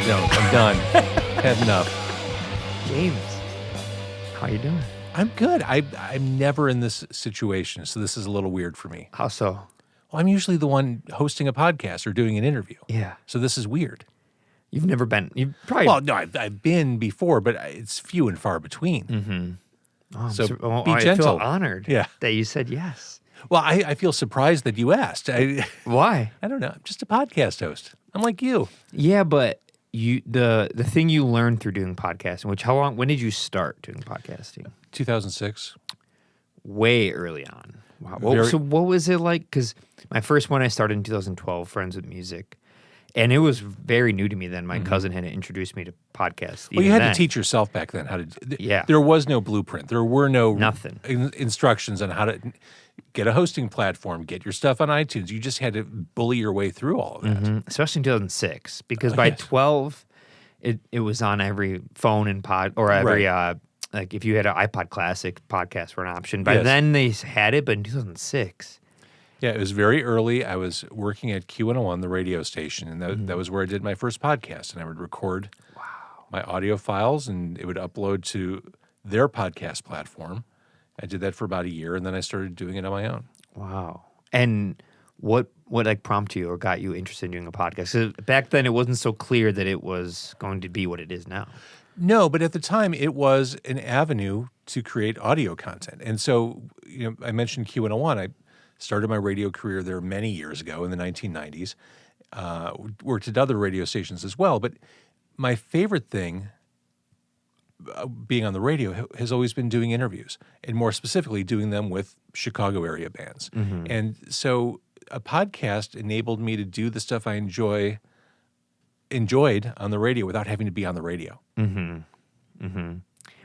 don't. I'm done. Had enough. James, how you doing? I'm good. I'm never in this situation, so this is a little weird for me. How so? Well, I'm usually the one hosting a podcast or doing an interview. Yeah. So this is weird. You've never been. You've probably. Well, no, I've been before, but it's few and far between. Mm-hmm. Oh, So be I gentle. feel honored that you said yes. Well, I feel surprised that you asked. Why? I don't know. I'm just a podcast host. I'm like you. Yeah, but the thing you learned through doing podcasting, when did you start doing podcasting? 2006. Way early on. Wow. So what was it like? Because my first one I started in 2012, Friends with Music. And it was very new to me then. My cousin had introduced me to podcasts. Well, you had to teach yourself back then how to. Yeah. There was no blueprint. There were no nothing instructions on how to get a hosting platform, get your stuff on iTunes. You just had to bully your way through all of that. Especially in 2006, because by 12, it was on every phone and every like if you had an iPod Classic, podcasts were an option. By then they had it, but in 2006. Yeah, it was very early. I was working at Q101, the radio station, and that was where I did my first podcast. And I would record my audio files, and it would upload to their podcast platform. I did that for about a year, and then I started doing it on my own. Wow. And what like prompted you or got you interested in doing a podcast? 'Cause back then, it wasn't so clear that it was going to be what it is now. No, but at the time, it was an avenue to create audio content. And so, I mentioned Q101. I started my radio career there many years ago in the 1990s. Worked at other radio stations as well. But my favorite thing being on the radio has always been doing interviews, and more specifically doing them with Chicago area bands. And so a podcast enabled me to do the stuff I enjoyed on the radio without having to be on the radio.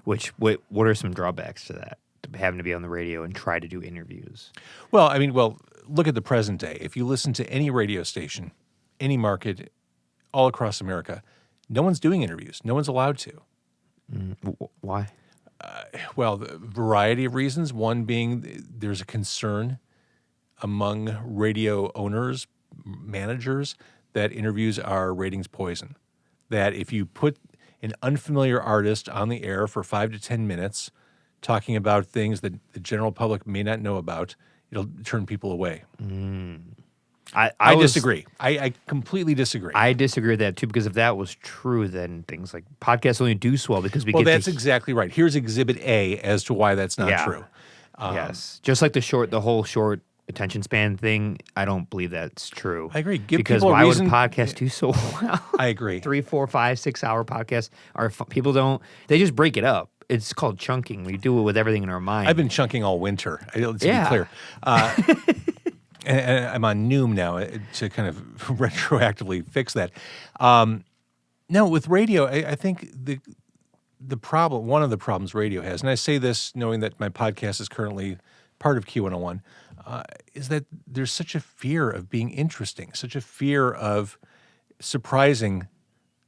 What are some drawbacks to that? Having to be on the radio and try to do interviews? Well, look at the present day. If you listen to any radio station, any market, all across America, no one's doing interviews. No one's allowed to. Why? Well, a variety of reasons. One being there's a concern among radio owners, managers, that interviews are ratings poison. That if you put an unfamiliar artist on the air for 5 to 10 minutes talking about things that the general public may not know about, it'll turn people away. I disagree. I completely disagree. I disagree with that too, because if that was true, then things like podcasts only do swell because we get that's exactly right. Here's Exhibit A as to why that's not true. Yes. Just like the whole short attention span thing, I don't believe that's true. I agree. Give because people why a reason. Would a podcast do so well? I agree. 3, 4, 5, 6 hour podcasts they just break it up. It's called chunking. We do it with everything in our mind. I've been chunking all winter, let's be clear. And I'm on Noom now to kind of retroactively fix that. No, with radio, I think one of the problems radio has, and I say this knowing that my podcast is currently part of Q101, is that there's such a fear of being interesting, such a fear of surprising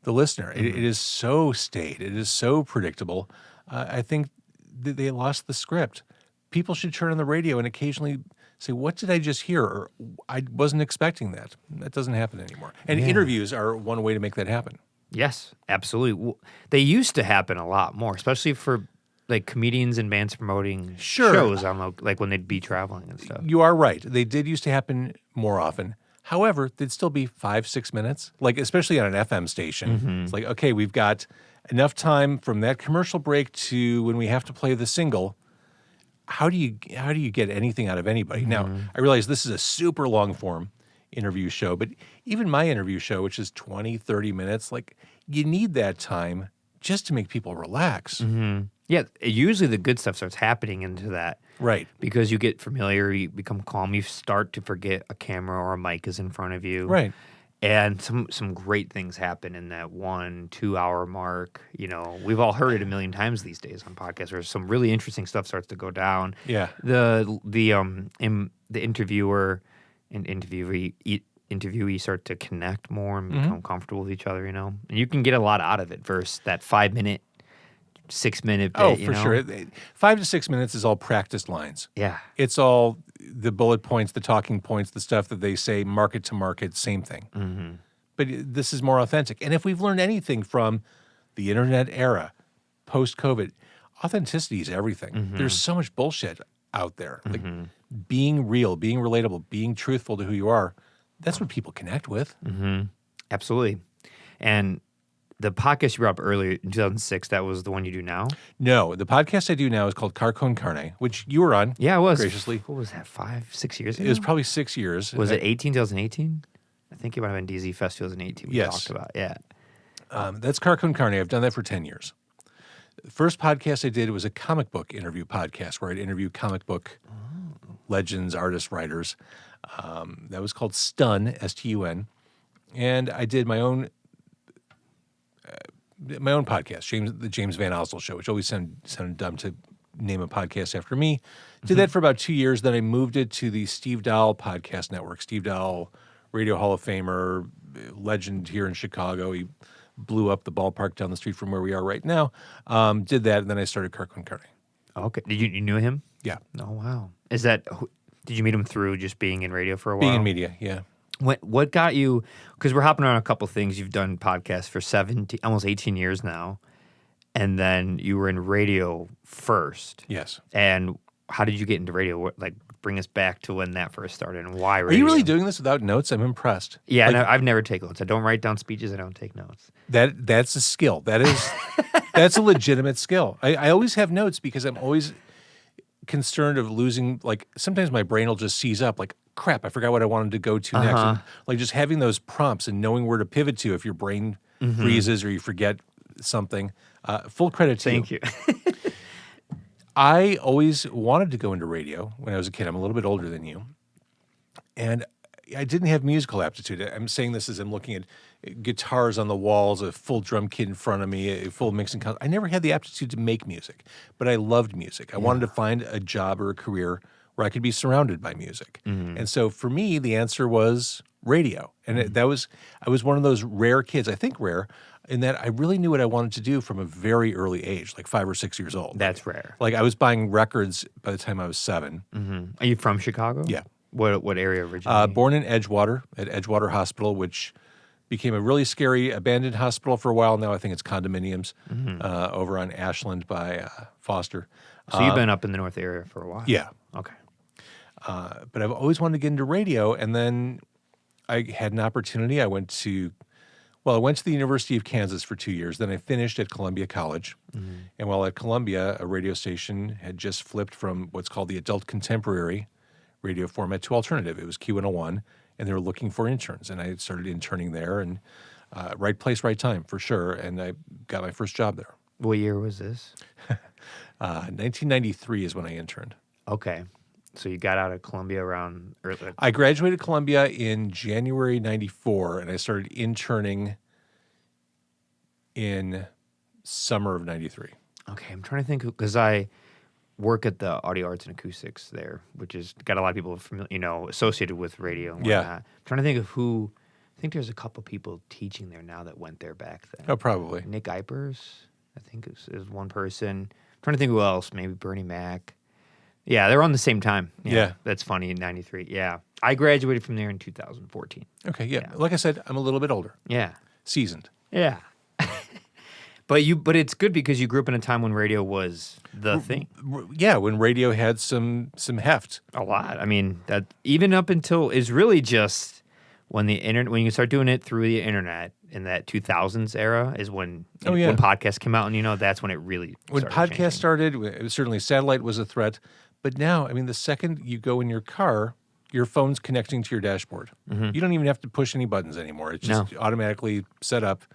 the listener. It is so staid. It is so predictable. I think they lost the script. People should turn on the radio and occasionally say, what did I just hear? Or I wasn't expecting that. That doesn't happen anymore. And interviews are one way to make that happen. Yes, absolutely. They used to happen a lot more, especially for like comedians and bands promoting shows on like when they'd be traveling and stuff. You are right. They did used to happen more often. However, they'd still be 5-6 minutes, like especially on an FM station. It's like, okay, we've got enough time from that commercial break to when we have to play the single. How do you get anything out of anybody? Now, I realize this is a super long form interview show, but even my interview show, which is 20, 30 minutes, like you need that time just to make people relax. Yeah, usually the good stuff starts happening into that. Right. Because you get familiar, you become calm, you start to forget a camera or a mic is in front of you. Right. And some great things happen in that 1-2 hour mark. We've all heard it a million times these days on podcasts where some really interesting stuff starts to go down. Yeah. The interviewer and interviewee start to connect more and become comfortable with each other, And you can get a lot out of it versus that 5-minute, 6-minute bit. Oh, for sure. 5 to 6 minutes is all practiced lines. Yeah. It's all the bullet points, the talking points, the stuff that they say market to market, same thing. but this is more authentic. And if we've learned anything from the internet era, post-COVID, authenticity is everything. There's so much bullshit out there. Like being real, being relatable, being truthful to who you are, that's what people connect with. Absolutely. And the podcast you brought up earlier in 2006, that was the one you do now? No, the podcast I do now is called Con Carne, which you were on. Yeah, it was. Graciously. What was that, 5, 6 years ago? It was probably 6 years. Was it 2018? I think it might have been DZ Fest 2018 we talked about. Yeah. That's Con Carne. I've done that for 10 years. The first podcast I did was a comic book interview podcast where I'd interview comic book legends, artists, writers. That was called Stun, S-T-U-N. And I did my own podcast, the James VanOsdol Show, which always sounded dumb to name a podcast after me. Did that for about 2 years. Then I moved it to the Steve Dahl Podcast Network. Steve Dahl, Radio Hall of Famer, legend here in Chicago. He blew up the ballpark down the street from where we are right now. Did that, and then I started Con Carne. Okay. You knew him? Yeah. Oh, wow. Did you meet him through just being in radio for a while? Being in media, yeah. What got you, because we're hopping around a couple things. You've done podcasts for almost 18 years now, and then you were in radio first. Yes. And how did you get into radio? Bring us back to when that first started and why radio. Are you really doing this without notes? I'm impressed. Yeah, I've never taken notes. I don't write down speeches. I don't take notes. That's a skill. That's a legitimate skill. I always have notes because I'm always concerned of losing, like sometimes my brain will just seize up like, crap, I forgot what I wanted to go to next. And, like just having those prompts and knowing where to pivot to if your brain freezes or you forget something. Full credit to you. Thank you. I always wanted to go into radio when I was a kid. I'm a little bit older than you. And I didn't have musical aptitude. I'm saying this as I'm looking at guitars on the walls, a full drum kit in front of me, a full mixing console. I never had the aptitude to make music, but I loved music. I wanted to find a job or a career where I could be surrounded by music. And so for me, the answer was radio. And I was one of those rare kids, I think rare, in that I really knew what I wanted to do from a very early age, like 5 or 6 years old. That's rare. Like I was buying records by the time I was 7. Are you from Chicago? Yeah. What area originally? Born in Edgewater, at Edgewater Hospital, which became a really scary abandoned hospital for a while. Now I think it's condominiums over on Ashland by Foster. So you've been up in the North area for a while? Yeah. Okay. But I've always wanted to get into radio, and then I had an opportunity. I went to the University of Kansas for 2 years. Then I finished at Columbia College. And while at Columbia, a radio station had just flipped from what's called the adult contemporary radio format to alternative. It was Q101, and they were looking for interns. And I started interning there, and right place, right time, for sure. And I got my first job there. What year was this? 1993 is when I interned. Okay. So you got out of Columbia around... I graduated Columbia in January 94, and I started interning in summer of 93. Okay, I'm trying to think, because I work at the Audio Arts and Acoustics there, which has got a lot of people associated with radio and whatnot. I'm trying to think of who... I think there's a couple people teaching there now that went there back then. Oh, probably. Nick Eipers, I think is one person. I'm trying to think who else. Maybe Bernie Mac. Yeah, they're on the same time. Yeah. That's funny, in 93. Yeah. I graduated from there in 2014. Okay, yeah. Like I said, I'm a little bit older. Yeah. Seasoned. Yeah. But it's good because you grew up in a time when radio was the thing. Yeah, when radio had some heft. A lot. I mean, that even up until is really just when when you start doing it through the internet in that 2000s era is when when podcasts came out, and that's when it really when podcasts started. It was certainly satellite was a threat, but now I mean the second you go in your car, your phone's connecting to your dashboard. You don't even have to push any buttons anymore. It's just automatically set up.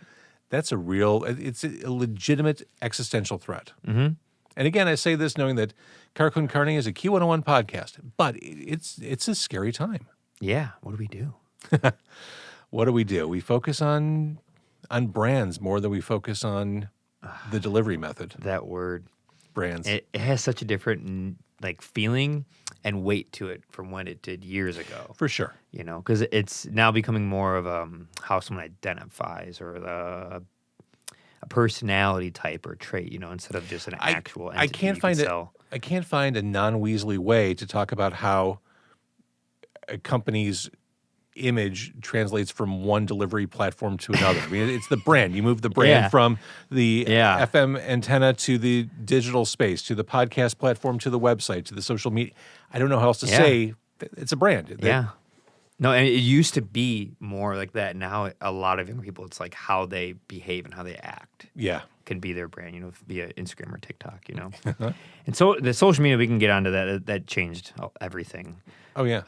That's it's a legitimate existential threat. And again, I say this knowing that Con Carne is a Q101 podcast, but it's a scary time. Yeah. What do we do? What do? We focus on brands more than we focus on the delivery method. That word. Brands. It has such a different feeling and weight to it from when it did years ago. For sure. Because it's now becoming more of how someone identifies or a personality type or trait, instead of just an actual entity. I can't find a non-Weasley way to talk about how companies image translates from one delivery platform to another. I mean, it's the brand. You move the brand from the FM antenna to the digital space, to the podcast platform, to the website, to the social media. I don't know how else to say. It's a brand. No, and it used to be more like that. Now, a lot of young people, it's like how they behave and how they act. Yeah. Can be their brand, via Instagram or TikTok, And so the social media, we can get onto that. That changed everything. Oh, yeah.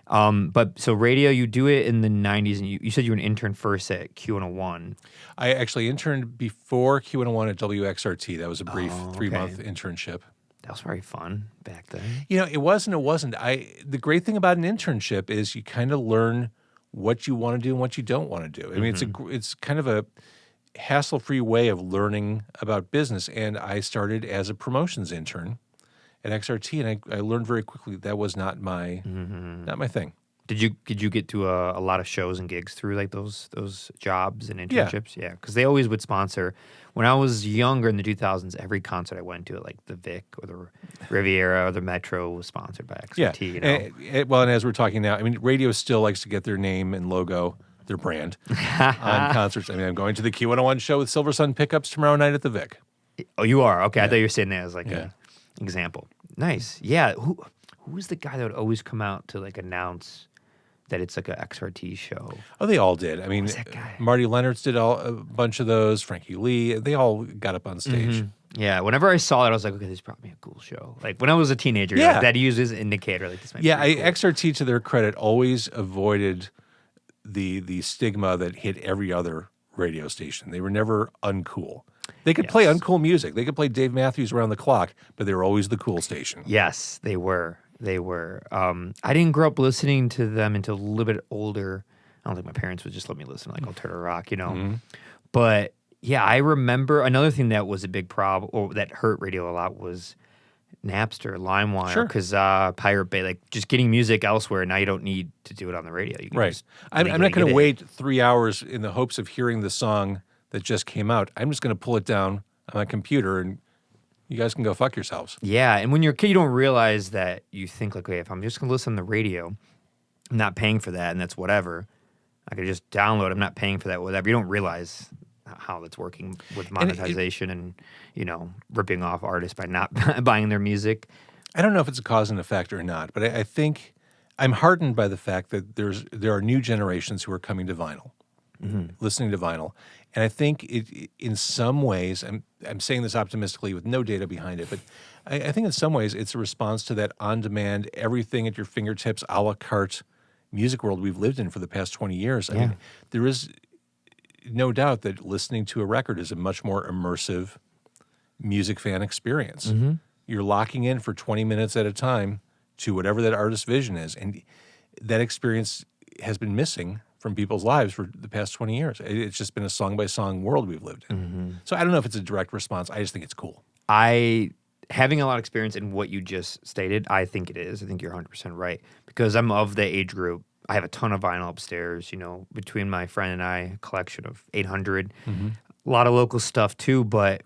But so radio, you do it in the 90s, and you said you were an intern first at Q101. I actually interned before Q101 at WXRT. That was a brief 3-month internship. That was very fun back then. It was and it wasn't. The great thing about an internship is you kind of learn what you want to do and what you don't want to do. I mean, it's kind of a hassle-free way of learning about business. And I started as a promotions intern at XRT, and I learned very quickly that was not my thing. Did you get to a lot of shows and gigs through like those jobs and internships? Yeah, because they always would sponsor. When I was younger in the 2000s, every concert I went to, like the Vic or the Riviera or the Metro, was sponsored by XRT. Yeah, and as we're talking now, I mean, radio still likes to get their name and logo, their brand, on concerts. I mean, I'm going to the Q101 show with Silver Sun Pickups tomorrow night at the Vic. Oh, you are? Okay, I thought you were saying that as like an example. Nice. Yeah. Who was the guy that would always come out to like announce that it's like an XRT show? Oh, they all did. I mean, Marty Leonard's did a bunch of those. Frankie Lee, they all got up on stage. Yeah, whenever I saw it, I was like, okay, this is probably a cool show. Like when I was a teenager, like, that uses an indicator. Like this might be cool. XRT, to their credit, always avoided the stigma that hit every other radio station. They were never uncool. They could play uncool music. They could play Dave Matthews around the clock, but they were always the cool station. Yes, they were. I didn't grow up listening to them until a little bit older. I don't think my parents would just let me listen to like alternative rock, But yeah, I remember another thing that was a big problem, or that hurt radio a lot, was Napster, LimeWire, because Pirate Bay, like just getting music elsewhere. Now you don't need to do it on the radio. You can just I'm not going to wait 3 hours in the hopes of hearing the song that just came out. I'm just going to pull it down on my computer and you guys can go fuck yourselves. Yeah, and when you're a kid, you don't realize that. You think like, okay, if I'm just going to listen on the radio, I'm not paying for that, and that's whatever. I could just download. I'm not paying for that, whatever. You don't realize how that's working with monetization and ripping off artists by not buying their music. I don't know if it's a cause and effect or not, but I think I'm heartened by the fact that there are new generations who are coming to vinyl, listening to vinyl. And I think in some ways, I'm saying this optimistically with no data behind it, but I think in some ways it's a response to that on-demand, everything at your fingertips, a la carte music world we've lived in for the past 20 years. I mean, there is no doubt that listening to a record is a much more immersive music fan experience. You're locking in for 20 minutes at a time to whatever that artist's vision is. And that experience has been missing from people's lives for the past 20 years. It's just been a song-by-song world we've lived in. So I don't know if it's a direct response. I just think it's cool. Having a lot of experience in what you just stated, I think it is. I think you're 100% right. Because I'm of the age group. I have a ton of vinyl upstairs, between my friend and I, a collection of 800. A lot of local stuff too, but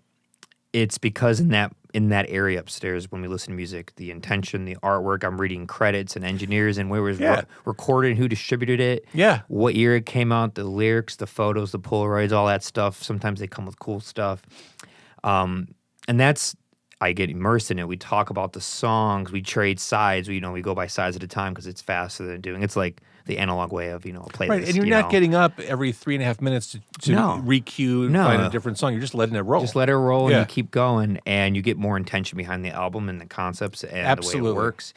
it's because in that area upstairs, when we listen to music, the intention, the artwork, I'm reading credits and engineers and where it was recorded, who distributed it, what year it came out, the lyrics, the photos, the Polaroids, all that stuff. Sometimes they come with cool stuff. And that's, I get immersed in it. We talk about the songs, we trade sides, we go by sides at a time because it's faster than doing. It's like the analog way of, a playlist. Right, and you're not getting up every 3.5 minutes to re-cue and find a different song. You're just letting it roll. Just let it roll and you keep going, and you get more intention behind the album and the concepts and the way it works.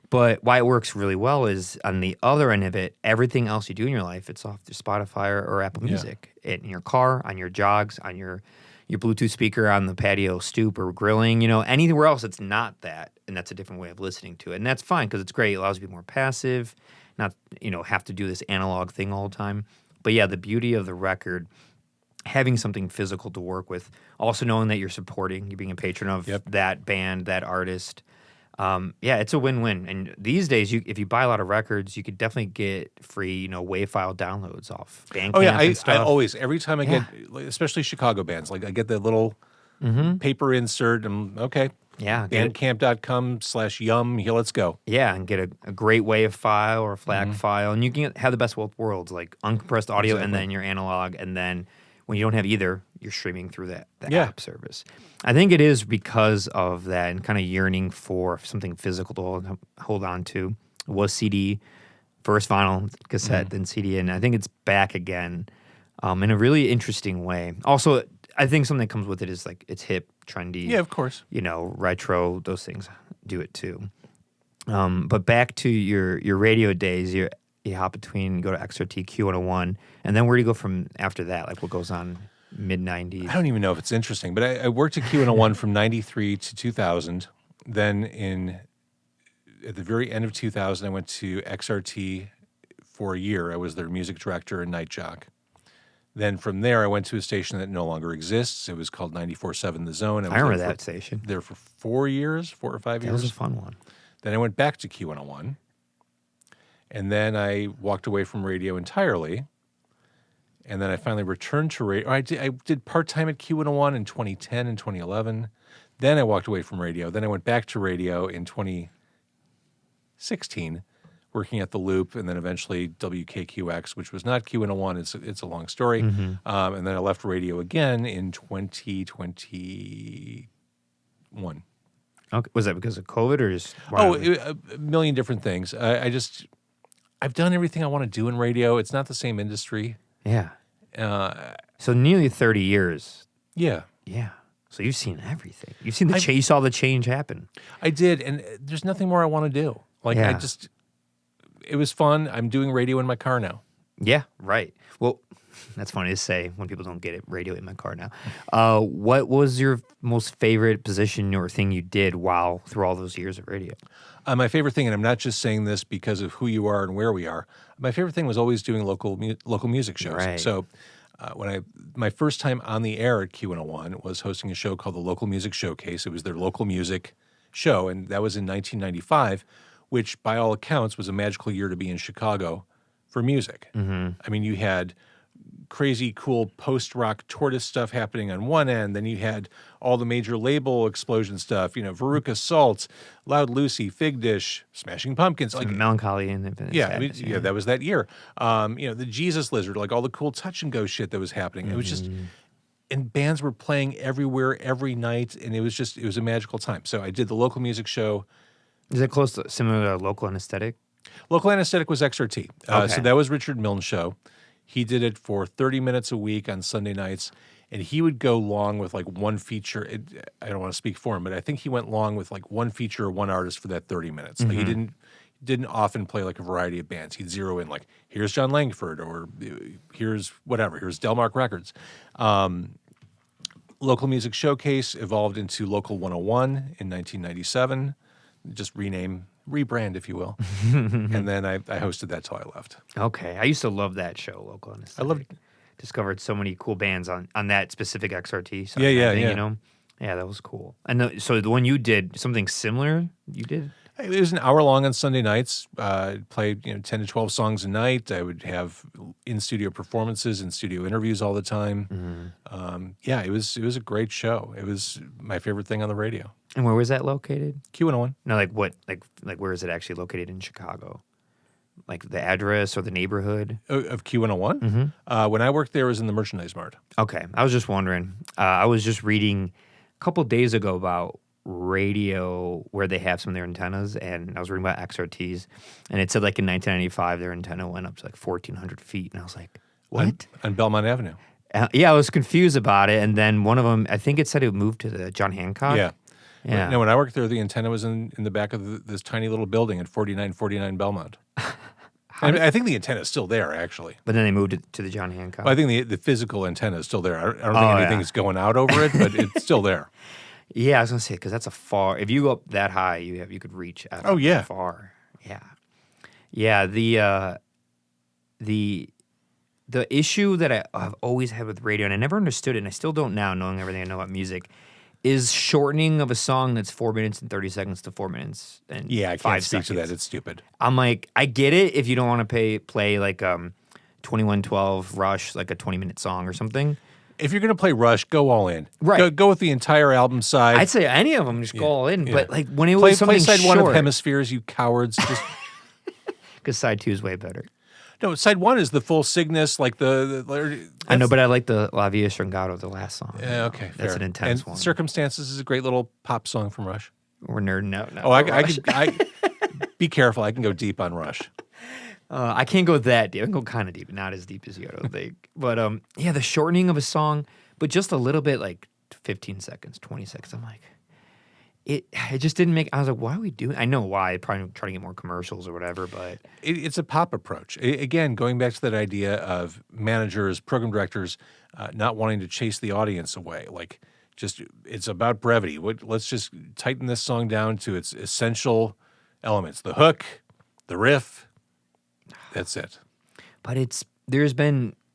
But why it works really well is on the other end of it, everything else you do in your life, it's off your Spotify or Apple Music. In your car, on your jogs, on your Bluetooth speaker on the patio stoop or grilling, anywhere else it's not that, and that's a different way of listening to it. And that's fine because it's great. It allows you to be more passive, not, have to do this analog thing all the time. But yeah, the beauty of the record, having something physical to work with, also knowing that you're being a patron of that band, that artist. It's a win-win. And these days, if you buy a lot of records, you could definitely get free, WAV file downloads off Bandcamp and stuff. I always, every time I get, especially Chicago bands, like I get that little paper insert, and okay, Yeah. Bandcamp.com/yum. Here, let's go. Yeah, and get a great WAV file or a FLAC file, and you can have the best of both worlds, like uncompressed audio and then your analog, and then when you don't have either, you're streaming through the app service. I think it is because of that and kind of yearning for something physical to hold on to. It was CD, first vinyl, cassette, then CD, and I think it's back again in a really interesting way. Also, I think something that comes with it is like it's hip, trendy. Yeah, of course. Retro, those things do it too. But back to your radio days, you hop between, go to XRT, Q101, and then where do you go from after that? Like what goes on mid-90s? I don't even know if it's interesting, but I worked at Q101 from 93 to 2000. Then at the very end of 2000, I went to XRT for a year. I was their music director and night jock. Then from there, I went to a station that no longer exists. It was called 94.7 The Zone. I remember that station. There for 4 or 5 years. That was a fun one. Then I went back to Q101. And then I walked away from radio entirely. And then I finally returned to radio. I did part-time at Q101 in 2010 and 2011. Then I walked away from radio. Then I went back to radio in 2016, working at the Loop, and then eventually WKQX, which was not Q101. It's a long story. And then I left radio again in 2021. Okay. Was that because of COVID or just? A million different things. I've done everything I want to do in radio. It's not the same industry. Yeah. So nearly 30 years. Yeah. Yeah. So you've seen everything. You've seen you saw the change happen. I did, and there's nothing more I want to do. It was fun. I'm doing radio in my car now. Yeah, right. Well, that's funny to say when people don't get it. Radio in my car now. What was your most favorite position or thing you did through all those years of radio? My favorite thing, and I'm not just saying this because of who you are and where we are. My favorite thing was always doing local music shows. Right. So my first time on the air at Q101 was hosting a show called the Local Music Showcase. It was their local music show, and that was in 1995, which by all accounts was a magical year to be in Chicago for music. I mean, you had crazy cool post-rock Tortoise stuff happening on one end, then you had all the major label explosion stuff, Veruca Salt, Loud Lucy, Fig Dish, Smashing Pumpkins. Melancholy and that was that year. The Jesus Lizard, like all the cool touch and go shit that was happening. It was just, and bands were playing everywhere, every night, and it was a magical time. So I did the local music show. Is it similar to Local Anesthetic? Local Anesthetic was XRT. Okay. So that was Richard Milne's show. He did it for 30 minutes a week on Sunday nights, and he would go long with like one feature. I don't want to speak for him, but I think he went long with like one feature or one artist for that 30 minutes. Like he didn't often play like a variety of bands. He'd zero in like, here's John Langford, or here's whatever, here's Delmark Records. Local Music Showcase evolved into Local 101 in 1997. Just rebrand, if you will. And then I hosted that till I left. Okay. I used to love that show, Local Anesthetic. Discovered so many cool bands on that specific XRT. Yeah. Yeah, that was cool. And so the one you did, something similar you did? It was an hour long on Sunday nights. I'd play 10 to 12 songs a night. I would have in-studio performances and studio interviews all the time. It was a great show. It was my favorite thing on the radio. And where was that located? Q101. No, like what? Like where is it actually located in Chicago? Like the address or the neighborhood? Of Q101? When I worked there, it was in the Merchandise Mart. Okay. I was just wondering. I was just reading a couple days ago about radio where they have some of their antennas, and I was reading about XRTs, and it said like in 1995 their antenna went up to like 1,400 feet, and I was like, what? On Belmont Avenue. I was confused about it, and then one of them, I think it said it moved to the John Hancock. Yeah. Yeah. No, when I worked there, the antenna was in the back of this tiny little building at 4949 Belmont. I think the antenna is still there, actually. But then they moved it to the John Hancock. Well, I think the physical antenna is still there. I don't think anything's going out over it, but it's still there. Yeah, I was gonna say because that's a far. If you go up that high, you could reach out. Far. Yeah, yeah. The issue that I've always had with radio, and I never understood it, and I still don't now, knowing everything I know about music, is shortening of a song that's 4 minutes and 30 seconds to 4 minutes and 5 I can't speak seconds. to that. It's stupid. I'm like, I get it if you don't want to play like 2112 Rush, like a 20-minute song or something. If you're going to play Rush, go all in. Right. Go with the entire album side. I'd say any of them, just go all in. Yeah. But like when it play was something side short, one of Hemispheres, you cowards. Just because side 2 is way better. no, side one is the full Cygnus, like I know, but I like the La Via Stringado, the last song. Yeah, okay, That's fair. an intense and one. Circumstances is a great little pop song from Rush. We're nerding out now. Oh, I be careful. I can go deep on Rush. I can't go that deep. I can go kind of deep, not as deep as you, I don't think. But yeah, the shortening of a song, but just a little bit, like 15 seconds, 20 seconds. I'm like, it just didn't make. I was like, why are we doing? I know why. Probably trying to get more commercials or whatever. But It's a pop approach. Again, going back to that idea of managers, program directors, not wanting to chase the audience away. Like, just it's about brevity. Let's just tighten this song down to its essential elements: the hook, the riff. That's it. But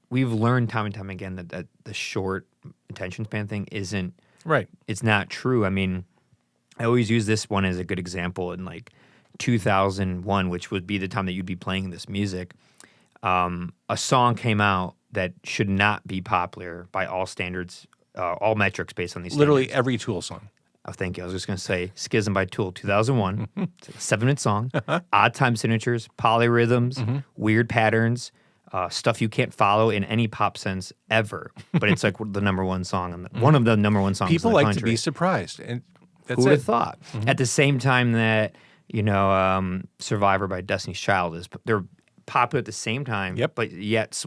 we've learned time and time again that the short attention span thing isn't Right. It's not true. I mean, I always use this one as a good example. In like 2001, which would be the time that you'd be playing this music, a song came out that should not be popular by all standards, all metrics based on these Literally standards. every Tool song. Oh, thank you. I was just going to say Schism by Tool, 2001. It's a 7-minute song. Odd time signatures, polyrhythms, weird patterns, stuff you can't follow in any pop sense ever. But it's like the number one song, one of the number one songs People in the like country. to be surprised, and that's Who would it. have thought? At the same time that, Survivor by Destiny's Child they're popular at the same time. Yep. But yet,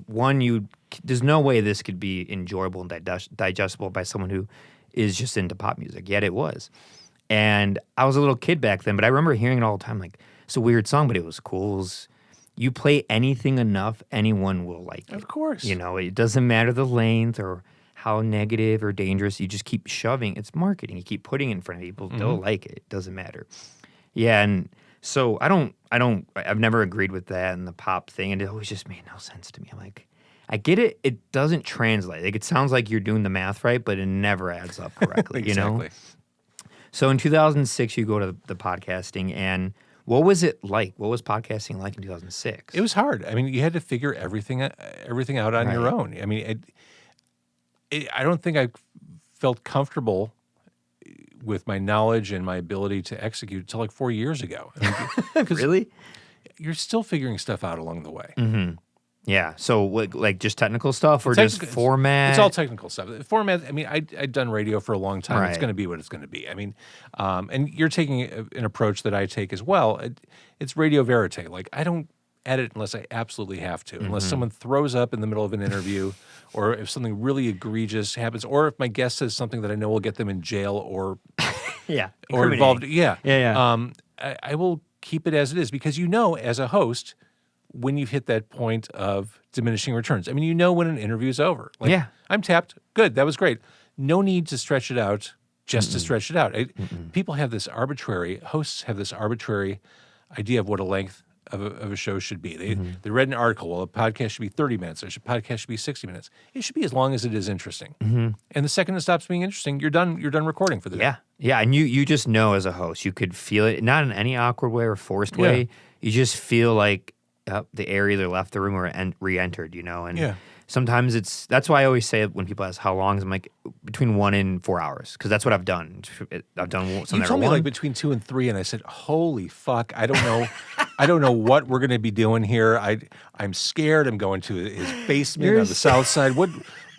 there's no way this could be enjoyable and digestible by someone who is just into pop music. Yet it was. And I was a little kid back then, but I remember hearing it all the time. Like, it's a weird song, but it was cool. You play anything enough, anyone will like it. Of course. It doesn't matter the length or how negative or dangerous. You just keep shoving. It's marketing. You keep putting it in front of people. They'll like it. It doesn't matter. Yeah, and so I've never agreed with that and the pop thing, and it always just made no sense to me. I'm like, I get it. It doesn't translate. Like, it sounds like you're doing the math right, but it never adds up correctly, Exactly. So in 2006, you go to the podcasting, and what was it like? What was podcasting like in 2006? It was hard. I mean, you had to figure everything out on your own. I mean, I don't think I felt comfortable with my knowledge and my ability to execute until like 4 years ago. I mean, 'cause Really? You're still figuring stuff out along the way. Yeah. So what, like just technical stuff or just format? It's all technical stuff. Format, I mean, I'd done radio for a long time. It's Right. going to be what it's going to be. I mean, and you're taking an approach that I take as well. It's radio verite. Like, I don't edit unless I absolutely have to, unless someone throws up in the middle of an interview, or if something really egregious happens, or if my guest says something that I know will get them in jail or Yeah. or involved. Yeah. Yeah. I will keep it as it is, because as a host, when you've hit that point of diminishing returns. I mean, when an interview is over. Like, Yeah. I'm tapped. Good. That was great. No need to stretch it out just to stretch it out. Hosts have this arbitrary idea of what a length of a show should be. They read an article. Well, a podcast should be 30 minutes. A podcast should be 60 minutes. It should be as long as it is interesting. And the second it stops being interesting, you're done recording for the day. Yeah. Yeah. And you just know as a host, you could feel it, not in any awkward way or forced way. You just feel like the air either left the room or re-entered, and sometimes that's why I always say when people ask how long, I'm like between 1 and 4 hours, because that's what I've done. I've done something. You told me like between 2 and 3, and I said, "Holy fuck! I don't know, I don't know what we're going to be doing here. I'm scared. I'm going to his basement on the south side. What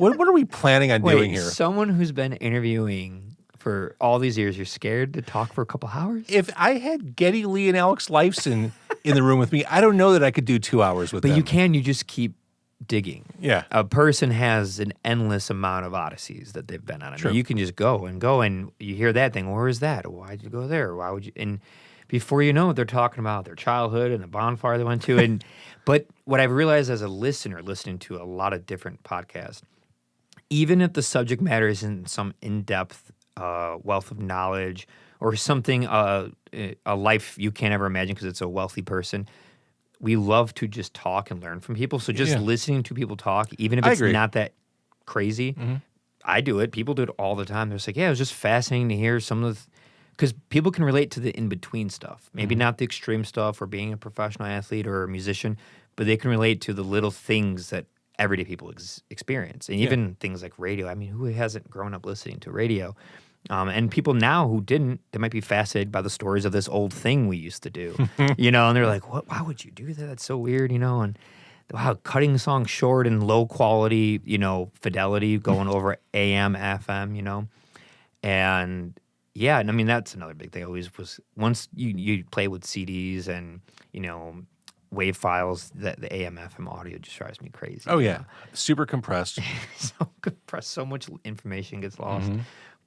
are we planning on doing here?" Someone who's been interviewing for all these years, you're scared to talk for a couple hours? If I had Geddy Lee and Alex Lifeson in the room with me, I don't know that I could do 2 hours with them. But you just keep digging. Yeah. A person has an endless amount of odysseys that they've been on. I mean, you can just go, and you hear that thing. Where is that? Why'd you go there? Why would you? And before you know it, they're talking about their childhood and the bonfire they went to. But what I've realized as a listener, listening to a lot of different podcasts, even if the subject matter isn't some in-depth wealth of knowledge or something, a life you can't ever imagine because it's a wealthy person, we love to just talk and learn from people. So just listening to people talk, even if it's not that crazy, I do it. People do it all the time. They're just like, yeah, it was just fascinating to hear some of the, because people can relate to the in-between stuff. Maybe not the extreme stuff or being a professional athlete or a musician, but they can relate to the little things that everyday people experience. And even things like radio. I mean, who hasn't grown up listening to radio? And people now who didn't, they might be fascinated by the stories of this old thing we used to do, and they're like, "What? Why would you do that? That's so weird," And wow, cutting songs short and low quality, fidelity, going over AM, FM, and yeah, and I mean that's another big thing. Always was once you play with CDs and wave files, that the AM, FM audio just drives me crazy. Oh yeah, super compressed. So compressed, so much information gets lost.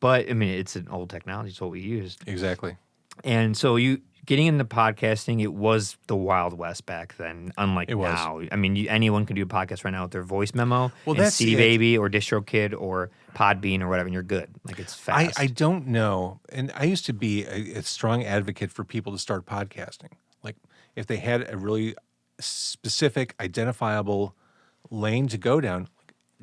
But I mean, it's an old technology. It's what we used. Exactly. And so getting into podcasting, it was the Wild West back then, unlike now. I mean, anyone can do a podcast right now with their voice memo, and CD Baby or DistroKid or Podbean or whatever, and you're good. Like, it's fast. I don't know. And I used to be a strong advocate for people to start podcasting. Like, if they had a really specific, identifiable lane to go down,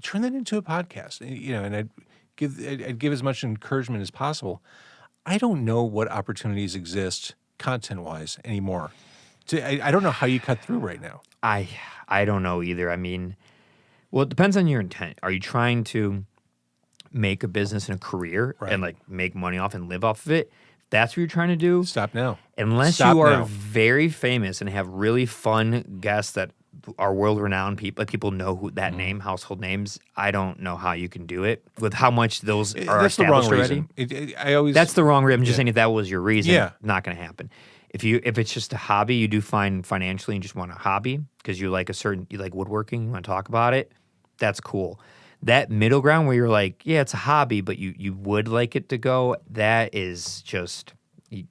turn that into a podcast. And I'd give as much encouragement as possible. I don't know what opportunities exist content-wise anymore. I don't know how you cut through right now. I don't know either. I mean, well, it depends on your intent. Are you trying to make a business and a career and like make money off and live off of it? If that's what you're trying to do. Stop now. Unless you are very famous and have really fun guests that are world-renowned people, like people know who that name, household names. I don't know how you can do it with how much those are That's established the wrong already. reason. That's the wrong reason. I'm just saying if that was your reason, not going to happen. If it's just a hobby, you do fine financially and just want a hobby because you like woodworking, you want to talk about it, that's cool. That middle ground where you're like, yeah, it's a hobby, but you would like it to go, that is just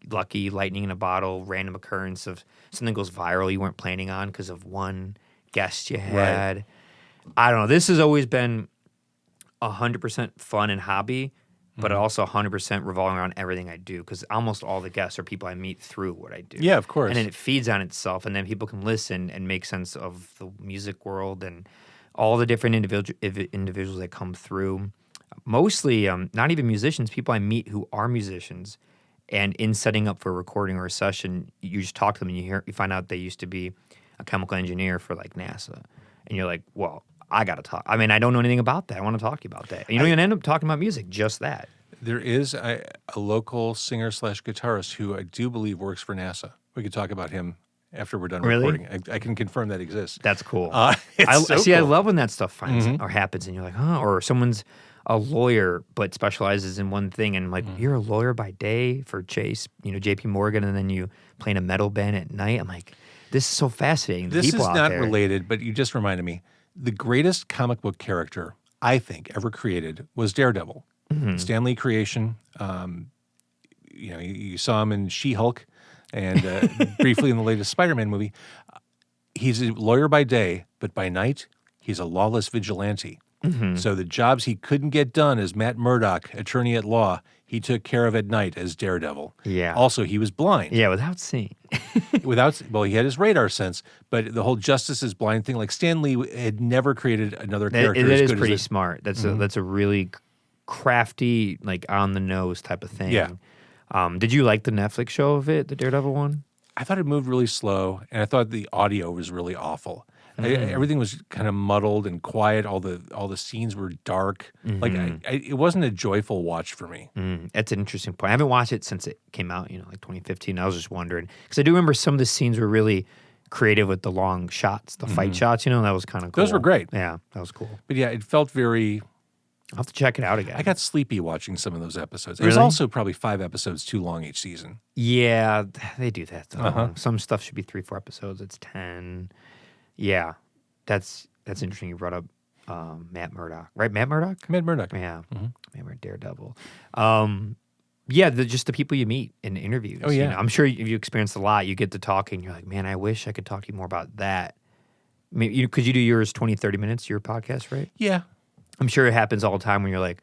lucky, lightning in a bottle, random occurrence of something goes viral you weren't planning on because of one guest you had. Right. I don't know. This has always been 100% fun and hobby, but also 100% revolving around everything I do because almost all the guests are people I meet through what I do. Yeah, of course. And then it feeds on itself, and then people can listen and make sense of the music world and all the different individuals that come through. Mostly not even musicians, people I meet who are musicians. And in setting up for a recording or a session, you just talk to them and you find out they used to be a chemical engineer for like NASA. And you're like, well, I got to talk. I mean, I don't know anything about that. I want to talk to you about that. And you don't even end up talking about music, just that. There is a local singer/guitarist who I do believe works for NASA. We could talk about him after we're done recording. I can confirm that exists. That's cool. It's so cool. I love when that stuff finds or happens and you're like, huh? Or someone's a lawyer but specializes in one thing and like, you're a lawyer by day for Chase, JP Morgan, and then you play in a metal band at night. I'm like, this is so fascinating. This is not related, but you just reminded me. The greatest comic book character, I think, ever created was Daredevil. Stan Lee creation. You saw him in She-Hulk and briefly in the latest Spider-Man movie. He's a lawyer by day, but by night, he's a lawless vigilante. So the jobs he couldn't get done as Matt Murdock, attorney at law, he took care of at night as Daredevil. Yeah. Also, he was blind. Yeah, without seeing. He had his radar sense, but the whole justice is blind thing, like Stan Lee had never created another character that as is good pretty as smart. That's a really crafty, like on the nose type of thing. Yeah. Did you like the Netflix show of it, the Daredevil one? I thought it moved really slow, and I thought the audio was really awful. Everything was kind of muddled and quiet. All the scenes were dark. Like it wasn't a joyful watch for me. That's an interesting point. I haven't watched it since it came out, like 2015. I was just wondering because I do remember some of the scenes were really creative with the long shots, the fight shots. That was kind of cool. Those were great. Yeah, that was cool. But yeah, it felt very. I'll have to check it out again. I got sleepy watching some of those episodes. Really? It was also probably 5 episodes too long each season. Yeah, they do that though. Some stuff should be 3-4 episodes. It's 10. Yeah, that's interesting. You brought up Matt Murdock, right? Matt Murdock. Matt Murdock. Yeah, Matt Murdock, Daredevil. Just the people you meet in interviews. Oh yeah, I'm sure if you experienced a lot, you get to talking. You're like, man, I wish I could talk to you more about that. Maybe could you do yours 20-30 minutes, your podcast, right? Yeah. I'm sure it happens all the time when you're like,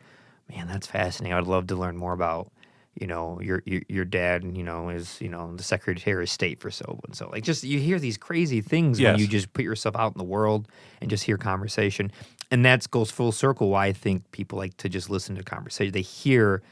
man, that's fascinating. I'd love to learn more about, your dad, is, the Secretary of State for so and so. Like, just you hear these crazy things when you just put yourself out in the world and just hear conversation. And that goes full circle why I think people like to just listen to conversation. They hear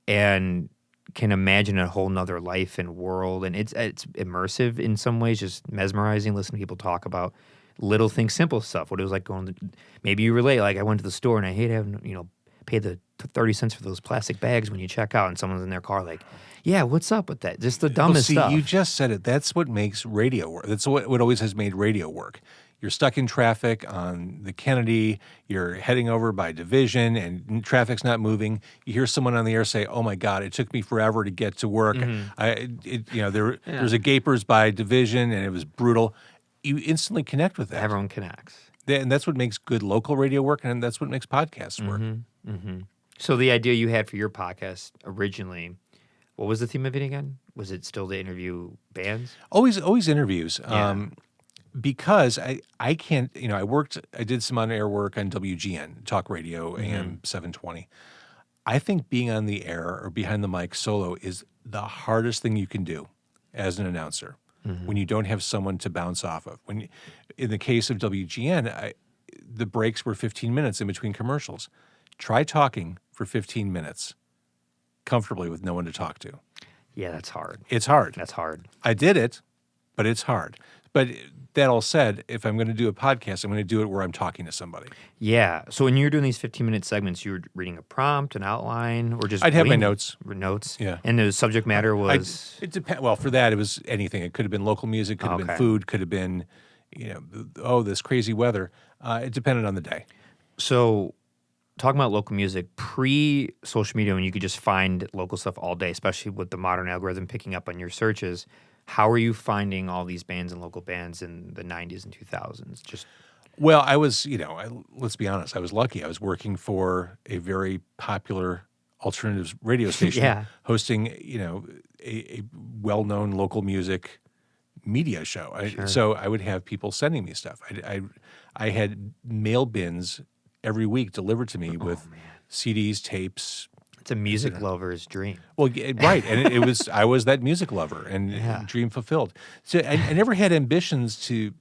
and can imagine a whole nother life and world. And it's immersive in some ways, just mesmerizing, listening to people talk about little things, simple stuff. What it was like going to, maybe you relate, like I went to the store and I hate having, pay the 30 cents for those plastic bags when you check out and someone's in their car like, yeah, what's up with that? Just the dumbest stuff. You just said it. That's what makes radio work. That's what always has made radio work. You're stuck in traffic on the Kennedy. You're heading over by Division, and traffic's not moving. You hear someone on the air say, "Oh my God, it took me forever to get to work." There's a Gapers by Division, and it was brutal. You instantly connect with that. Everyone connects, and that's what makes good local radio work, and that's what makes podcasts work. So the idea you had for your podcast originally, what was the theme of it again? Was it still to interview bands? Always interviews. Yeah. Because I can't, I did some on-air work on WGN, talk radio, AM 720. I think being on the air or behind the mic solo is the hardest thing you can do as an announcer when you don't have someone to bounce off of. In the case of WGN, the breaks were 15 minutes in between commercials. Try talking for 15 minutes comfortably with no one to talk to. Yeah, that's hard. It's hard. That's hard. I did it, but it's hard. But that all said, if I'm going to do a podcast, I'm going to do it where I'm talking to somebody. Yeah. So when you're doing these 15-minute segments, you were reading a prompt, an outline, or just I'd have my notes. Notes? Yeah. And the subject matter was? It depends. Well, for that, it was anything. It could have been local music, could have been food, could have been, this crazy weather. It depended on the day. So talking about local music, pre-social media, when you could just find local stuff all day, especially with the modern algorithm picking up on your searches, how are you finding all these bands and local bands in the 90s and 2000s? Well, I was, let's be honest, I was lucky. I was working for a very popular alternative radio station hosting, a well-known local music media show. So I would have people sending me stuff. I had mail bins every week delivered to me with CDs, tapes. It's a music lover's dream. Well, right, and it was I was that music lover and dream fulfilled. So I never had ambitions to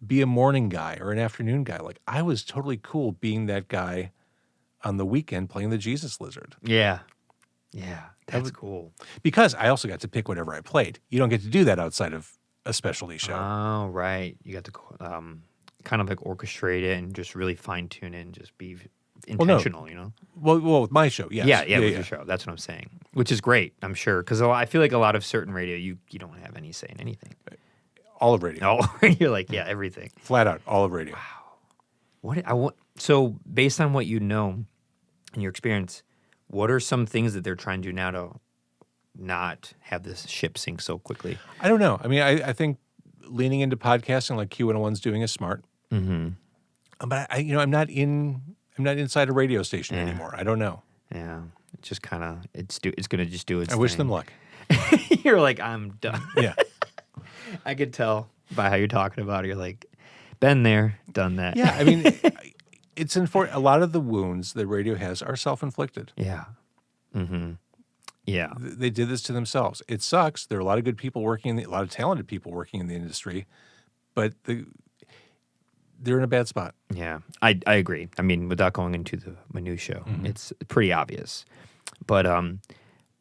be a morning guy or an afternoon guy. Like I was totally cool being that guy on the weekend playing the Jesus Lizard. Yeah, that's cool. Because I also got to pick whatever I played. You don't get to do that outside of a specialty show. Oh, right. You got to kind of like orchestrate it and just really fine tune it and just be intentional, Well, with my show, yes. Yeah, with your show. That's what I'm saying. Which is great, I'm sure. Because I feel like a lot of certain radio, you don't have any say in anything. All of radio. You're like, everything. Flat out, all of radio. Wow. So based on what you know and your experience, what are some things that they're trying to do now to not have this ship sink so quickly? I don't know. I mean, I think leaning into podcasting like Q101's doing is smart. Mm-hmm. But I'm not inside a radio station anymore. I don't know. Yeah, it's just kind of it's going to just do its thing. I wish them luck. You're like, I'm done. Yeah, I could tell by how you're talking about it. You're like, been there, done that. Yeah, I mean, it's a lot of the wounds that radio has are self-inflicted. Yeah. Mm-hmm. Yeah. They did this to themselves. It sucks. There are a lot of good people working, a lot of talented people working in the industry, but they're in a bad spot. Yeah, I agree. I mean, without going into the minutiae, it's pretty obvious. But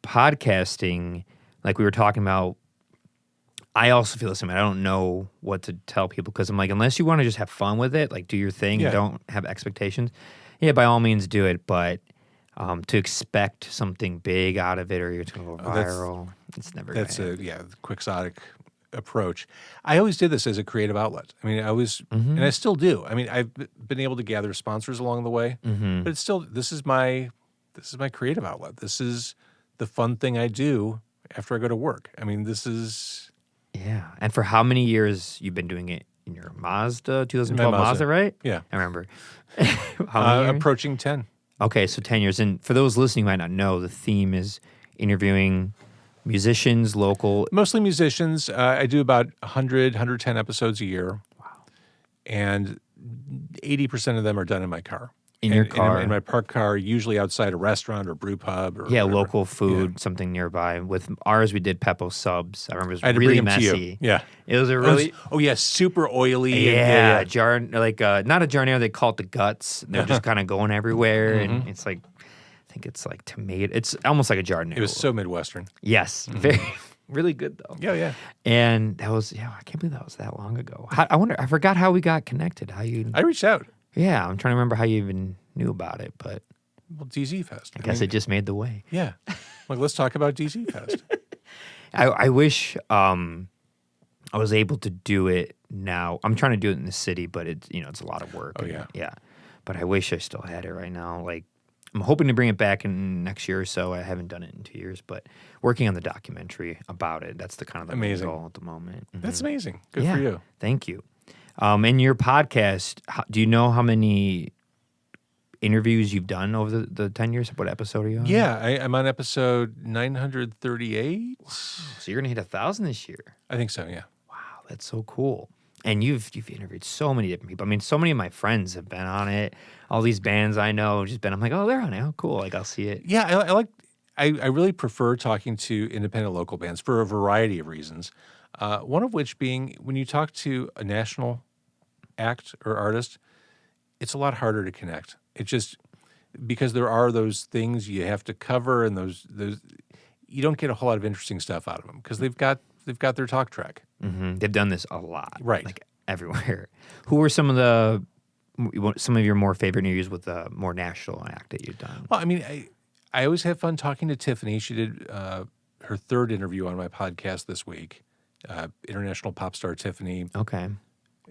podcasting, like we were talking about, I also feel the same. I don't know what to tell people because I'm like, unless you want to just have fun with it, like do your thing and don't have expectations, by all means do it. But to expect something big out of it or you're going to go viral, it's never going to happen. That's a quixotic approach. I always did this as a creative outlet. I mean, and I still do. I mean, I've been able to gather sponsors along the way, but it's still, this is my creative outlet. This is the fun thing I do after I go to work. I mean, this is... Yeah. And for how many years you've been doing it in your Mazda, 2012 Mazda, right? Yeah. I remember. How many years? Approaching 10. Okay, so 10 years. And for those listening who might not know, the theme is interviewing musicians, local. Mostly musicians. I do about 100, 110 episodes a year. Wow. And 80% of them are done in my car. Your car? In my parked car, usually outside a restaurant or brew pub. Or whatever. Local food, something nearby. With ours, we did Peppo subs. I remember it was really messy. Yeah. It was a really... super oily. Yeah, jar, like, not a jarnier, they call it the guts. They're just kind of going everywhere, and it's like, I think it's like tomato. It's almost like a jarnier. It was so Midwestern. Yes, very, Really good though. Yeah. And that was I can't believe that was that long ago. I forgot how we got connected. How you? I reached out. Yeah, I'm trying to remember how you even knew about it, but Well, DZ Fest. I guess it just made the way. Yeah. Like, let's talk about DZ Fest. I wish I was able to do it now. I'm trying to do it in the city, but it's it's a lot of work. Oh, yeah. Yeah. But I wish I still had it right now. Like, I'm hoping to bring it back in next year or so. I haven't done it in 2 years, but working on the documentary about it, that's the kind of the main Amazing. goal at the moment. Mhm. That's amazing. Good for you. Thank you. In your podcast, do you know how many interviews you've done over the 10 years? What episode are you on? Yeah, I'm on episode 938. So you're going to hit 1,000 this year. I think so, yeah. Wow, that's so cool. And you've interviewed so many different people. I mean, so many of my friends have been on it. All these bands I know have just been, I'm like, oh, they're on it. Oh, cool. Like, I'll see it. Yeah, I really prefer talking to independent local bands for a variety of reasons. One of which being when you talk to a national act or artist, it's a lot harder to connect. It just because there are those things you have to cover, and those you don't get a whole lot of interesting stuff out of them because they've got their talk track. Mm-hmm. They've done this a lot, right? Like everywhere. Who were some of your more favorite interviews with the more national act that you've done? Well, I mean, I always have fun talking to Tiffany. She did her third interview on my podcast this week. International pop star Tiffany. Okay.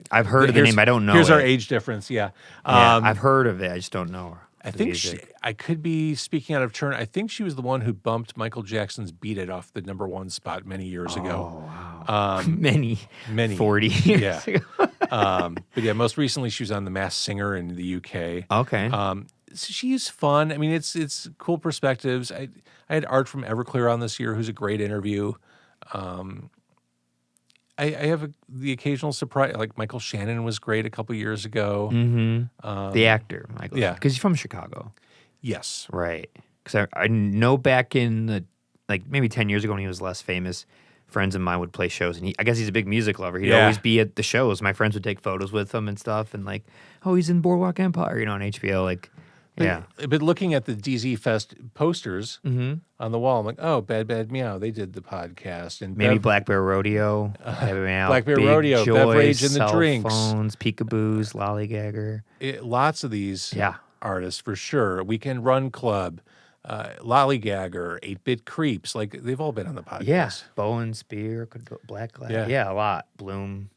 I've heard of the name. I don't know. Here's it. our age difference. Yeah. I've heard of it. I just don't know her. I think I could be speaking out of turn. I think she was the one who bumped Michael Jackson's "Beat It" off the #1 spot many years ago. Wow. Many. 40 years ago. But yeah, most recently she was on The Masked Singer in the UK. Okay. So she's fun. I mean, it's cool perspectives. I had Art from Everclear on this year, who's a great interview. I have the occasional surprise, like Michael Shannon was great a couple years ago. Mm-hmm. The actor, Michael. Yeah. Because he's from Chicago. Yes. Right. Because I know back in the, like maybe 10 years ago when he was less famous, friends of mine would play shows. And I guess he's a big music lover. He'd always be at the shows. My friends would take photos with him and stuff. And like, oh, he's in Boardwalk Empire, on HBO. Like, yeah. But looking at the DZ Fest posters on the wall, I'm like, oh, Bad Bad Meow, they did the podcast. And maybe Black Bear Rodeo. Black Bear Rodeo, Joys, Beverage and the Cell Drinks. Phones, Peekaboos, Lollygagger. Lots of these artists, for sure. Weekend Run Club, Lollygagger, 8-Bit Creeps. Like, they've all been on the podcast. Yeah. Bowen, Spear, Black Glass. Yeah, a lot. Bloom.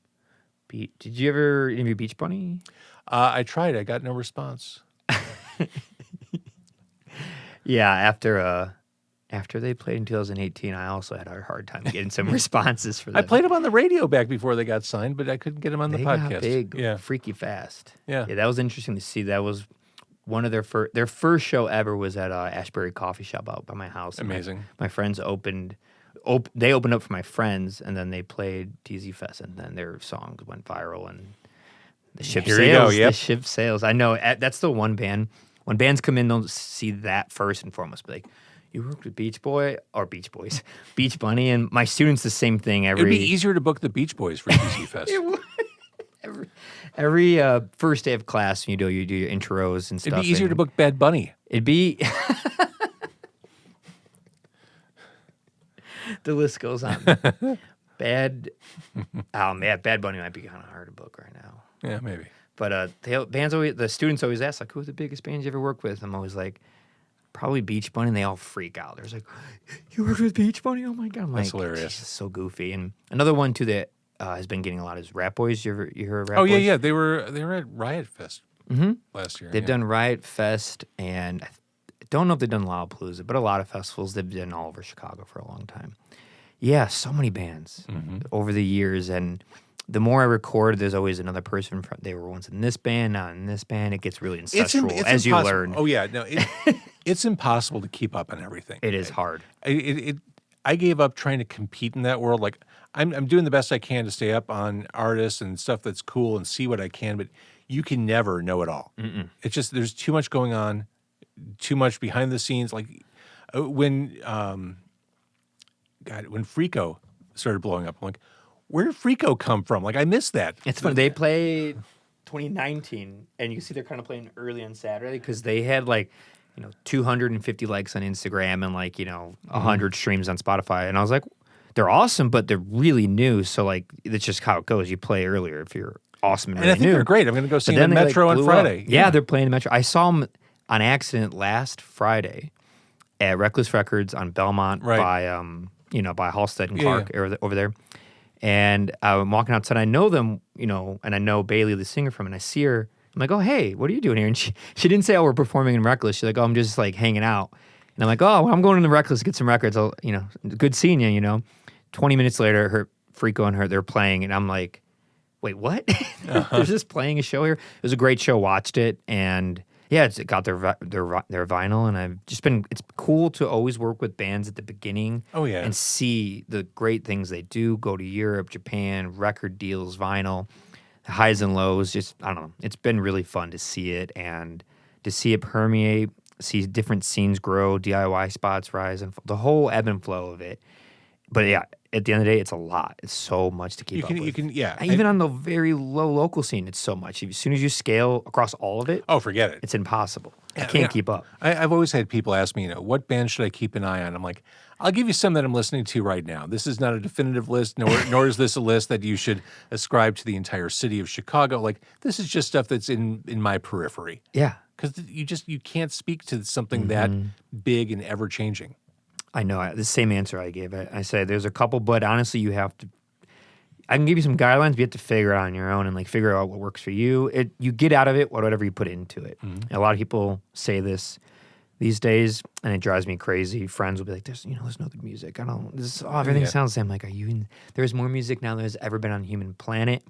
Did you ever interview Beach Bunny? I tried. I got no response. Yeah, after they played in 2018, I also had a hard time getting some responses for them. I played them on the radio back before they got signed, but I couldn't get them on the podcast. Got big, freaky fast. Yeah, that was interesting to see. That was one of their first show ever was at Ashbury Coffee Shop out by my house. Amazing. My friends they opened up for my friends, and then they played DZ Fest, and then their songs went viral, and the ship sails. The ship sails. I know that's the one band. When bands come in, they'll see that first and foremost. Be like, you worked with Beach Bunny, and my students the same thing. It'd be easier to book the Beach Boys for DZ Fest. every first day of class, you do your intros and stuff. It'd be easier to book Bad Bunny. It'd be. The list goes on. Bad Bunny might be kind of hard to book right now. Yeah, maybe. But the students always ask, like, who's the biggest band you ever worked with? I'm always like, probably Beach Bunny, and they all freak out. They're like, you worked with Beach Bunny? Oh my God. I'm That's like, hilarious. It's so goofy. And another one too that has been getting a lot is Rat Boys. You heard of Rat Boys? Oh yeah. They were at Riot Fest last year. They've done Riot Fest, and I don't know if they've done Lollapalooza, but a lot of festivals. They've done all over Chicago for a long time. Yeah, so many bands over the years, and the more I record, there's always another person. They were once in this band, not in this band. It gets really ancestral as you learn. Oh yeah, no, it's impossible to keep up on everything. It is hard. I gave up trying to compete in that world. Like I'm doing the best I can to stay up on artists and stuff that's cool and see what I can, but you can never know it all. It's just there's too much going on, too much behind the scenes. Like when Freako started blowing up, I'm like, where did Freako come from? Like, I missed that. It's funny. They played 2019, and you see they're kind of playing early on Saturday because they had 250 likes on Instagram and 100 streams on Spotify. And I was like, they're awesome, but they're really new. So like, it's just how it goes. You play earlier if you're awesome and And I really think new. they're great. I'm going to go see But them then at they, Metro like, on blew up. Friday. Yeah, they're playing the Metro. I saw them on accident last Friday at Reckless Records on Belmont by by Halstead and Clark over there. And I'm walking outside. I know them, and I know Bailey, the singer from it. And I see her. I'm like, oh, hey, what are you doing here? And she didn't say, oh, we're performing in Reckless. She's like, oh, I'm just like hanging out. And I'm like, oh, well, I'm going to the Reckless to get some records. Good seeing you, 20 minutes later, her Frico and her, they're playing. And I'm like, wait, what? They're just playing a show here? It was a great show. Watched it. And yeah, it got their vinyl. And it's cool to always work with bands at the beginning. Oh, yeah. And see the great things they do. Go to Europe, Japan, record deals, vinyl. Highs and lows, just, I don't know. It's been really fun to see it and to see it permeate, see different scenes grow, DIY spots rise, and the whole ebb and flow of it. But yeah, at the end of the day, it's a lot. It's so much to keep up with. Even on the very low local scene, it's so much. As soon as you scale across all of it, forget it. It's impossible. I can't keep up. I've always had people ask me, what band should I keep an eye on? I'm like, I'll give you some that I'm listening to right now. This is not a definitive list, nor is this a list that you should ascribe to the entire city of Chicago. Like, this is just stuff that's in my periphery. Yeah. Because you can't speak to something that big and ever-changing. I know. The same answer I gave. I say there's a couple, but honestly, you have to. I can give you some guidelines, but you have to figure it out on your own and like figure out what works for you. You get out of it whatever you put into it. A lot of people say this these days, and it drives me crazy. Friends will be like, "There's no good music. Everything sounds the same." Like, there's more music now than there's ever been on the human planet.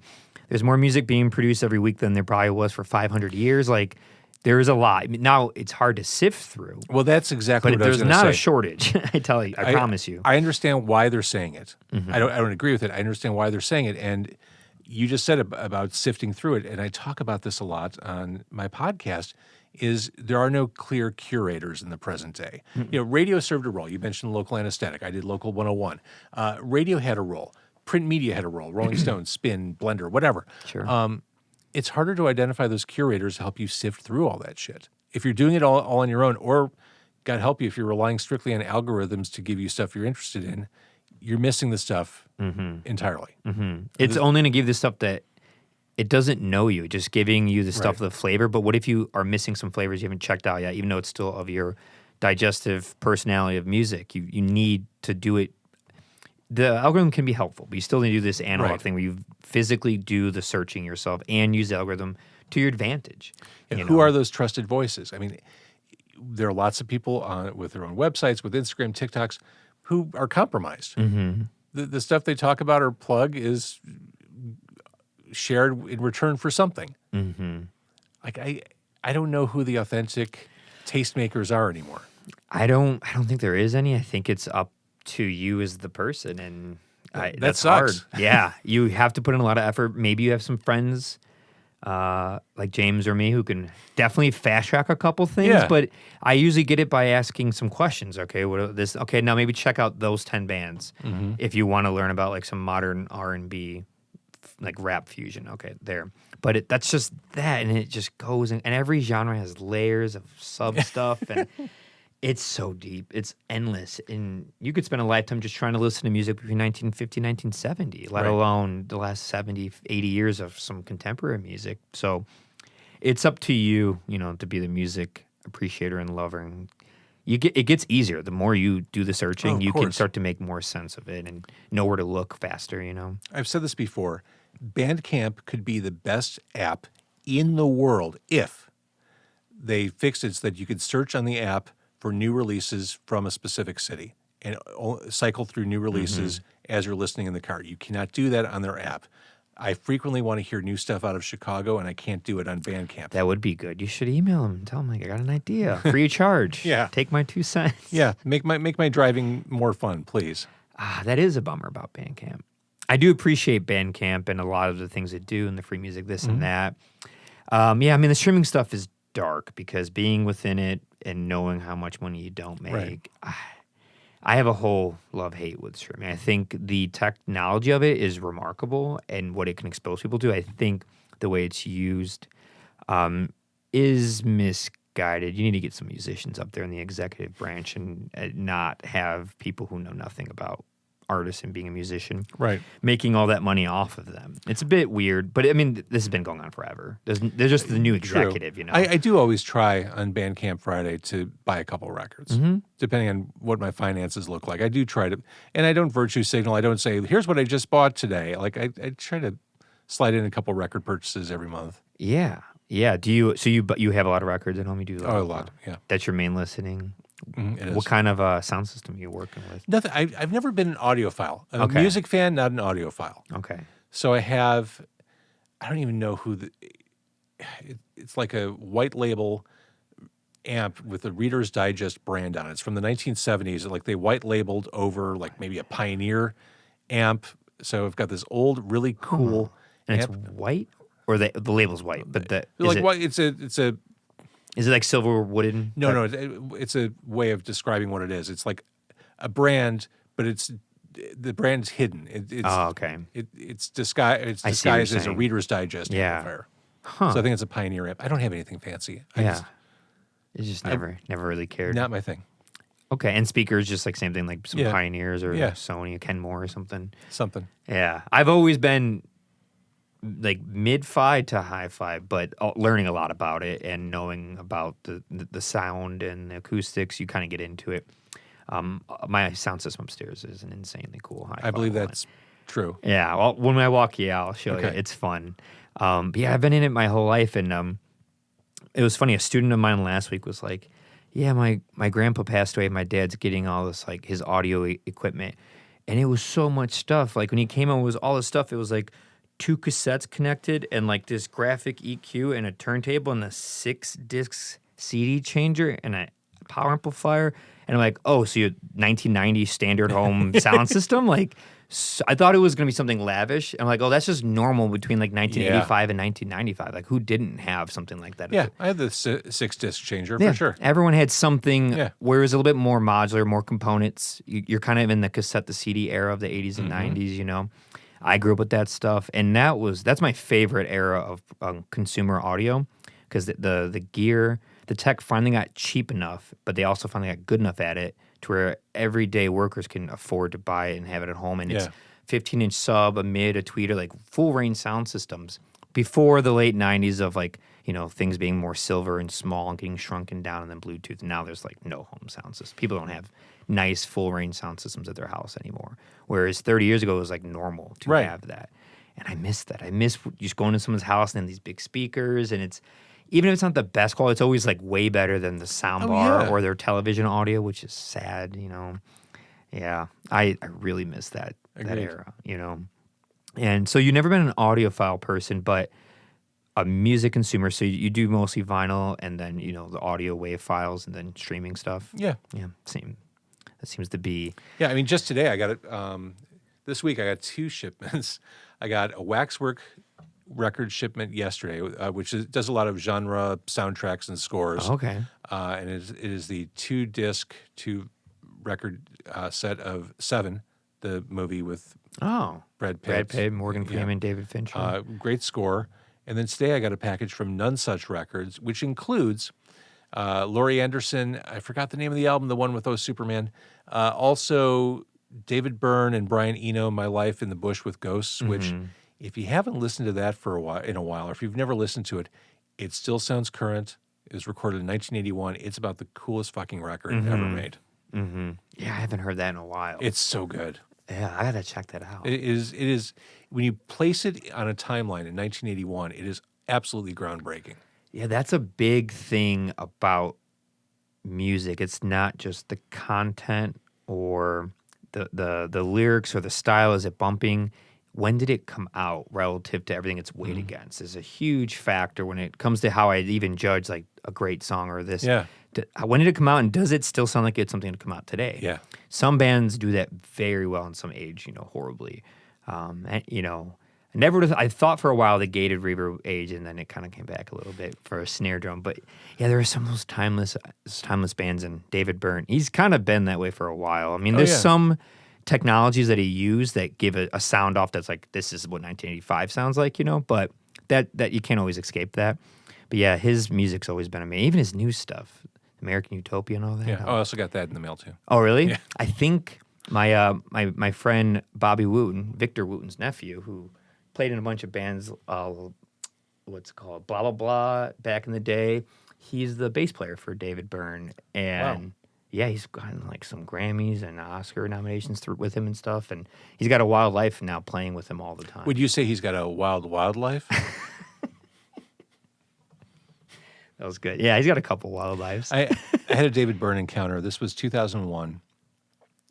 There's more music being produced every week than there probably was for 500 years. Like, there is a lot. Now, it's hard to sift through. Well, that's exactly what I was going to say. But there's not a shortage, I tell you. I promise you. I understand why they're saying it. I don't agree with it. I understand why they're saying it. And you just said about sifting through it, and I talk about this a lot on my podcast, is there are no clear curators in the present day. Radio served a role. You mentioned local anesthetic. I did Local 101. Radio had a role. Print media had a role. Rolling Stone, Spin, Blender, whatever. Sure. It's harder to identify those curators to help you sift through all that shit. If you're doing it all on your own, or God help you, if you're relying strictly on algorithms to give you stuff you're interested in, you're missing the stuff entirely. It's only going to give the stuff that it doesn't know you, just giving you the stuff with the flavor. But what if you are missing some flavors you haven't checked out yet, even though it's still of your digestive personality of music? You need to do it. The algorithm can be helpful, but you still need to do this analog thing where you physically do the searching yourself and use the algorithm to your advantage. Who are those trusted voices? I mean, there are lots of people with their own websites, with Instagram, TikToks, who are compromised. The stuff they talk about or plug is shared in return for something. Like, I don't know who the authentic tastemakers are anymore. I don't think there is any. I think it's up to you as the person, and that's sucks. hard. Yeah, you have to put in a lot of effort. Maybe you have some friends like James or me who can definitely fast track a couple things, but I usually get it by asking some questions. Okay, okay, now maybe check out those 10 bands if you want to learn about like some modern R&B, like rap fusion. Okay, there. But that's just that, and it just goes, and every genre has layers of sub stuff, and it's so deep. It's endless. And you could spend a lifetime just trying to listen to music between 1950 and 1970, let alone the last 70, 80 years of some contemporary music. So it's up to you, to be the music appreciator and lover. And it gets easier. The more you do the searching, you can start to make more sense of it and know where to look faster, I've said this before. Bandcamp could be the best app in the world if they fixed it so that you could search on the app for new releases from a specific city and cycle through new releases as you're listening in the car. You cannot do that on their app. I frequently want to hear new stuff out of Chicago, and I can't do it on Bandcamp. That would be good. You should email them and tell them, like, I got an idea. Free of charge. Take my 2 cents. Yeah, make my driving more fun, please. That is a bummer about Bandcamp. I do appreciate Bandcamp and a lot of the things it do and the free music, this and that. The streaming stuff is dark because being within it and knowing how much money you don't make, I have a whole love-hate with streaming. I think the technology of it is remarkable and what it can expose people to. I think the way it's used is misguided. You need to get some musicians up there in the executive branch and not have people who know nothing about artist and being a musician, Right. making all that money off of them. It's a bit weird, but I mean, this has been going on forever. There's just the new executive, True. you know. I do always try on Bandcamp Friday to buy a couple records, depending on what my finances look like. I do try to, and I don't virtue signal. I don't say, here's what I just bought today. Like I try to slide in a couple record purchases every month. Yeah. Do you have a lot of records at home? You do A lot. Yeah. That's your main listening. It is. What kind of sound system are you working with? Nothing. I've never been an audiophile. I'm a Okay. music fan, not an audiophile. Okay. So I don't even know who it's like a white label amp with the Reader's Digest brand on it. It's from the 1970s. Like they white labeled over like maybe a Pioneer amp. So I've got this old, really cool And amp. it's white, or the label's white, but It's a is it like silver wooden? no, it's a way of describing what it is. It's like a brand, but the brand's hidden. Okay. It's disguised I see what you're as a saying. Reader's Digest Yeah. amplifier. Huh. So I think it's a Pioneer amp. I don't have anything fancy. It's just never really cared. Not my thing. Okay, and speakers, just like same thing, like some Yeah. Pioneers or Yeah. Sony, a Kenmore or something. Something. Yeah, I've always been like mid-fi to hi-fi, but learning a lot about it and knowing about the sound and the acoustics, you kind of get into it. My sound system upstairs is an insanely cool hi-fi. I believe one. that's true. Yeah, well, when I walk, I'll show you. Okay. It's fun. But yeah, I've been in it my whole life, and it was funny. A student of mine last week was like, "Yeah, my grandpa passed away. My dad's getting all this like his audio equipment, and it was so much stuff. Like when he came home, it was all this stuff. It was like 2 cassettes connected, and like this graphic EQ and a turntable, and a 6-disc CD changer, and a power amplifier." And I'm like, "Oh, so your 1990 standard home sound system?" Like, I thought it was going to be something lavish. I'm like, "Oh, that's just normal between like 1985 and 1995. Like, who didn't have something like that?" Yeah, I had the 6-disc changer Yeah, for sure. everyone had something Yeah. where it was a little bit more modular, more components. You're kind of in the cassette to CD era of the 80s and 90s, you know. I grew up with that stuff, and that's my favorite era of consumer audio, because the gear, the tech finally got cheap enough, but they also finally got good enough at it to where everyday workers can afford to buy it and have it at home. And it's 15-inch sub, a mid, a tweeter, like full range sound systems. Before the late 90s of like, you know, things being more silver and small and getting shrunken down, and then Bluetooth. Now there's like no home sound system. People don't have nice full range sound systems at their house anymore. Whereas 30 years ago, it was like normal to have that. And I miss that. I miss just going to someone's house and then these big speakers, and it's, even if it's not the best quality, it's always like way better than the soundbar or their television audio, which is sad, you know. Yeah, I really miss that era, you know. And so you've never been an audiophile person, but a music consumer. So you do mostly vinyl, and then, you know, the audio wave files, and then streaming stuff. Yeah. Same. That seems to be. Yeah, I mean, just today I got it. This week I got 2 shipments. I got a Waxwork record shipment yesterday, which does a lot of genre soundtracks and scores. Okay. And it is the 2-disc, 2-record set of Seven, the movie with Brad Pitt, Morgan Freeman, David Fincher. great score. And then today I got a package from None Such Records, which includes Laurie Anderson. I forgot the name of the album, the one with Superman. Also David Byrne and Brian Eno, My Life in the Bush with Ghosts, which if you haven't listened to that for a while, or if you've never listened to it, it still sounds current. It was recorded in 1981. It's about the coolest fucking record ever made. Yeah, I haven't heard that in a while. It's so good. Yeah, I gotta check that out. It is when you place it on a timeline in 1981, it is absolutely groundbreaking. Yeah, that's a big thing about music. It's not just the content or the lyrics or the style. Is it bumping? When did it come out relative to everything it's weighed against is a huge factor when it comes to how I even judge like a great song or this. Yeah. When did it come out, and does it still sound like it's something to come out today? Yeah. Some bands do that very well, and some age, you know, horribly. And, you know, I thought for a while the gated reverb age, and then it kind of came back a little bit for a snare drum. But yeah, there are some of those timeless bands, and David Byrne, he's kind of been that way for a while. I mean, there's some technologies that he used that give a sound off that's like, this is what 1985 sounds like, you know, but that you can't always escape that. But yeah, his music's always been amazing. Even his new stuff, American Utopia and all that. Yeah. Oh, I also got that in the mail too. Oh, really? Yeah. I think My friend Bobby Wooten, Victor Wooten's nephew, who played in a bunch of bands, what's it called, blah blah blah, back in the day. He's the bass player for David Byrne, and Wow. yeah, he's gotten like some Grammys and Oscar nominations with him and stuff, and he's got a wild life now, playing with him all the time. Would you say he's got a wild life? That was good. Yeah, he's got a couple wild lives. I had a David Byrne encounter. This was 2001.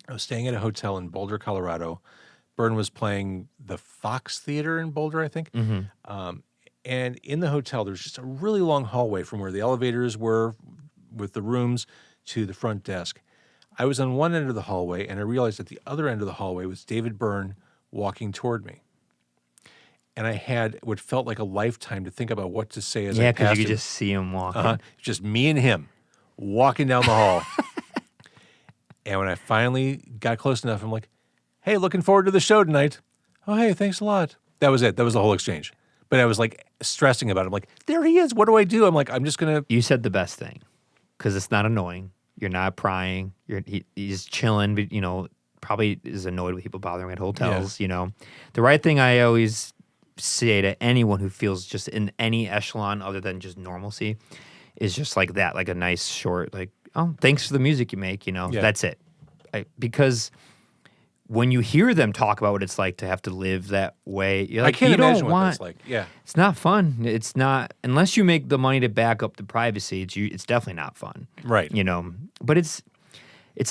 I was staying at a hotel in Boulder, Colorado. Byrne was playing the Fox Theater in Boulder, I think. And in the hotel, there's just a really long hallway from where the elevators were with the rooms to the front desk. I was on one end of the hallway, and I realized at the other end of the hallway was David Byrne walking toward me. And I had what felt like a lifetime to think about what to say as I Yeah, passed because you him. could just see him walking. Just me and him walking down the hall. And when I finally got close enough, I'm like, hey, looking forward to the show tonight. Oh, hey, thanks a lot. That was it. That was the whole exchange. But I was like stressing about it. I'm like, there he is. What do I do? I'm like, I'm just going to. You said the best thing, because it's not annoying. You're not prying. He's chilling, but, probably is annoyed with people bothering at hotels, The right thing I always say to anyone who feels just in any echelon other than just normalcy is just like that, like a nice short, like, oh, thanks for the music you make, That's it. Because when you hear them talk about what it's like to have to live that way, you're like, I can't you don't imagine what want, that's like. Yeah. It's not fun. It's not, unless you make the money to back up the privacy, it's definitely not fun. Right. But it's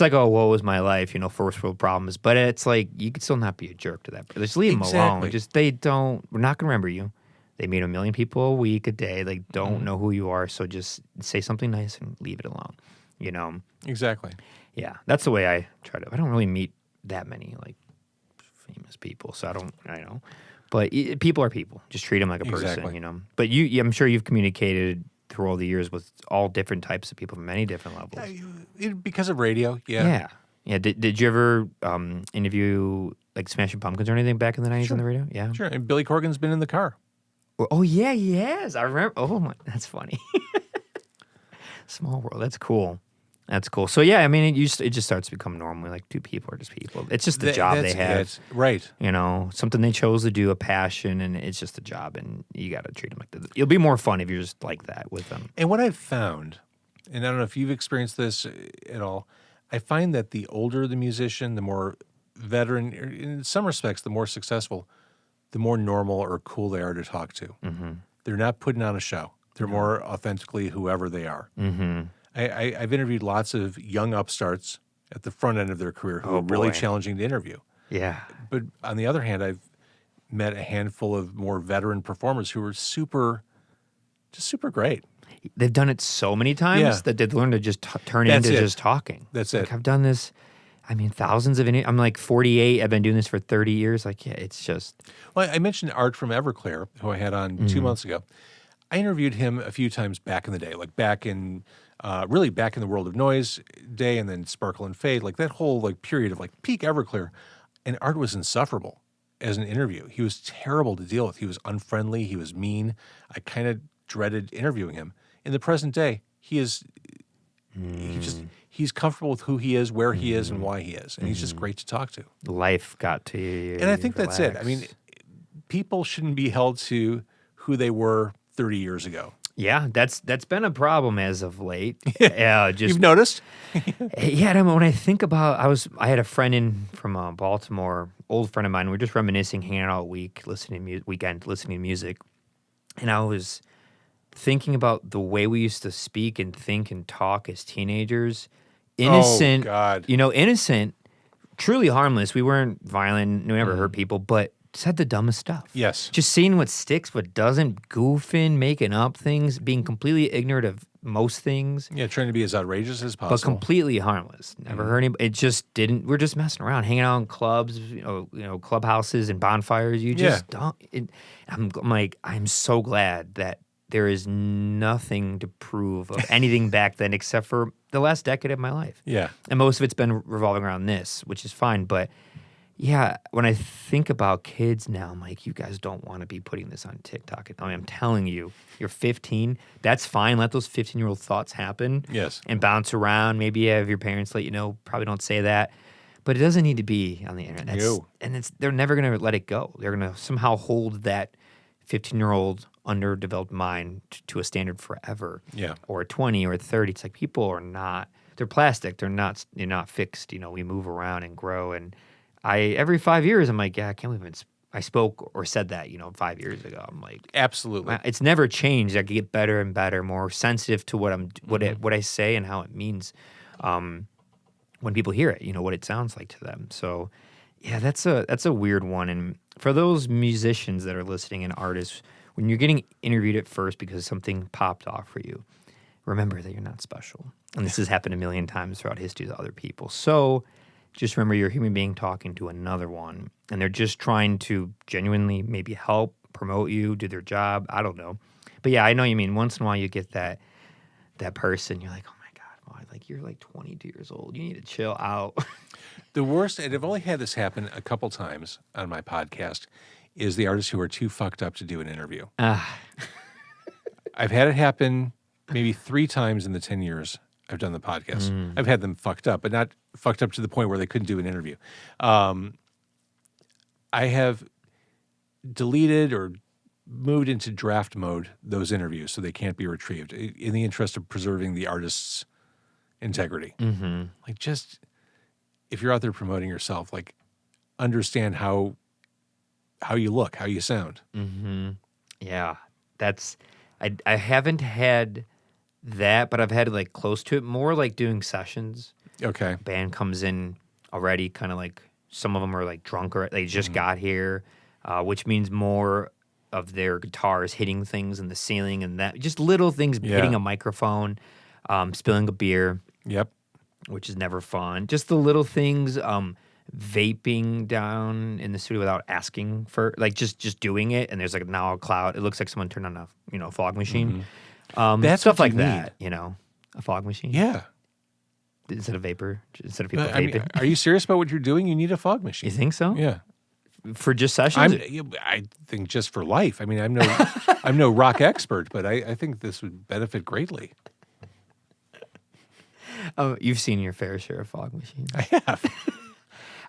like, oh, woe is my life, first world problems. But it's like, you could still not be a jerk to that. Just leave them alone. We're not going to remember you. They meet a million people a week, a day. They don't know who you are. So just say something nice and leave it alone, Exactly. Yeah, that's the way I try to. I don't really meet that many, like, famous people. So I know. But people are people. Just treat them like a person, Exactly. But I'm sure you've communicated through all the years with all different types of people from many different levels. Because of radio, yeah. Yeah. Did you ever interview like Smashing Pumpkins or anything back in the 90s on the radio? Yeah. Sure. And Billy Corgan's been in the car. Oh yeah, he has. I remember. Oh my, that's funny. Small world. That's cool. That's cool. So yeah, I mean, it just starts to become normal. Like, two people are just people. It's just the job they have. Right. Something they chose to do, a passion, and it's just a job, and you got to treat them like that. It'll be more fun if you're just like that with them. And what I've found, and I don't know if you've experienced this at all, I find that the older the musician, the more veteran, in some respects, the more successful, the more normal or cool they are to talk to. Mm-hmm. They're not putting on a show. They're more authentically whoever they are. Mm-hmm. I've interviewed lots of young upstarts at the front end of their career who are really challenging to interview. Yeah. But on the other hand, I've met a handful of more veteran performers who are super great. They've done it so many times that they've learned to just turn into just talking. That's like, it. I've done this, thousands of I'm like 48. I've been doing this for 30 years. Like, yeah, it's just. Well, I mentioned Art from Everclear, who I had on 2 months ago. I interviewed him a few times back in the day, like back in the World of Noise day, and then Sparkle and Fade, like that whole like period of like peak Everclear. And Art was insufferable as an interview. He was terrible to deal with. He was unfriendly. He was mean. I kind of dreaded interviewing him. In the present day, he's comfortable with who he is, where he is, and why he is. And he's just great to talk to. Life got to you. And I think that's it. I mean, people shouldn't be held to who they were 30 years ago. Yeah, that's been a problem as of late. Yeah, You've noticed? Yeah, when I think about, I had a friend in from Baltimore, old friend of mine. We were just reminiscing, hanging out all week, listening to music, and I was thinking about the way we used to speak and think and talk as teenagers. Innocent, oh, God. Innocent, truly harmless. We weren't violent. We never hurt people, but said the dumbest stuff. Yes. Just seeing what sticks, what doesn't, goofing, making up things, being completely ignorant of most things. Yeah, trying to be as outrageous as possible. But completely harmless. Never heard anybody. It just didn't. We're just messing around, hanging out in clubs, clubhouses and bonfires. You just don't. I'm like, I'm so glad that there is nothing to prove of anything back then except for the last decade of my life. Yeah. And most of it's been revolving around this, which is fine. But yeah, when I think about kids now, I'm like, you guys don't want to be putting this on TikTok. I mean, I'm telling you, you're 15. That's fine. Let those 15-year-old thoughts happen. Yes. And bounce around. Maybe have your parents let you know. Probably don't say that. But it doesn't need to be on the internet. No. They're never going to let it go. They're going to somehow hold that 15-year-old underdeveloped mind to a standard forever. Yeah. Or a 20 or a 30. It's like people are not, they're plastic. They're not fixed. We move around and grow. And every 5 years, I'm like, yeah, I can't believe I spoke or said that, 5 years ago. I'm like, absolutely. It's never changed. I get better and better, more sensitive to what I say and how it means. When people hear it, what it sounds like to them. So, yeah, that's a weird one. And for those musicians that are listening and artists, when you're getting interviewed at first because something popped off for you, remember that you're not special. And this has happened a million times throughout history to other people. So just remember you're a human being talking to another one, and they're just trying to genuinely maybe help, promote you, do their job. I don't know. But yeah, I know what you mean. Once in a while you get that person, you're like, oh, like you're like 22 years old. You need to chill out. The worst, and I've only had this happen a couple times on my podcast, is the artists who are too fucked up to do an interview. I've had it happen maybe 3 times in the 10 years I've done the podcast. I've had them fucked up, but not fucked up to the point where they couldn't do an interview. I have deleted or moved into draft mode those interviews so they can't be retrieved in the interest of preserving the artist's integrity. Like, just if you're out there promoting yourself, like, understand how you look, how you sound. Yeah, I haven't had that, but I've had like close to it, more like doing sessions. Okay. Band comes in already, kind of like some of them are like drunk or they just got here, which means more of their guitars hitting things in the ceiling and that just little things, hitting a microphone, spilling a beer. Yep. Which is never fun. Just the little things, vaping down in the studio without asking for, like just doing it, and there's like now a cloud. It looks like someone turned on a fog machine. That's stuff what you like that. A fog machine. Yeah. Instead of vapor, instead of people I mean, vaping. are you serious about what you're doing? You need a fog machine. You think so? Yeah. For just sessions? I think just for life. I mean, I'm no rock expert, but I think this would benefit greatly. Oh, you've seen your fair share of fog machines. I have.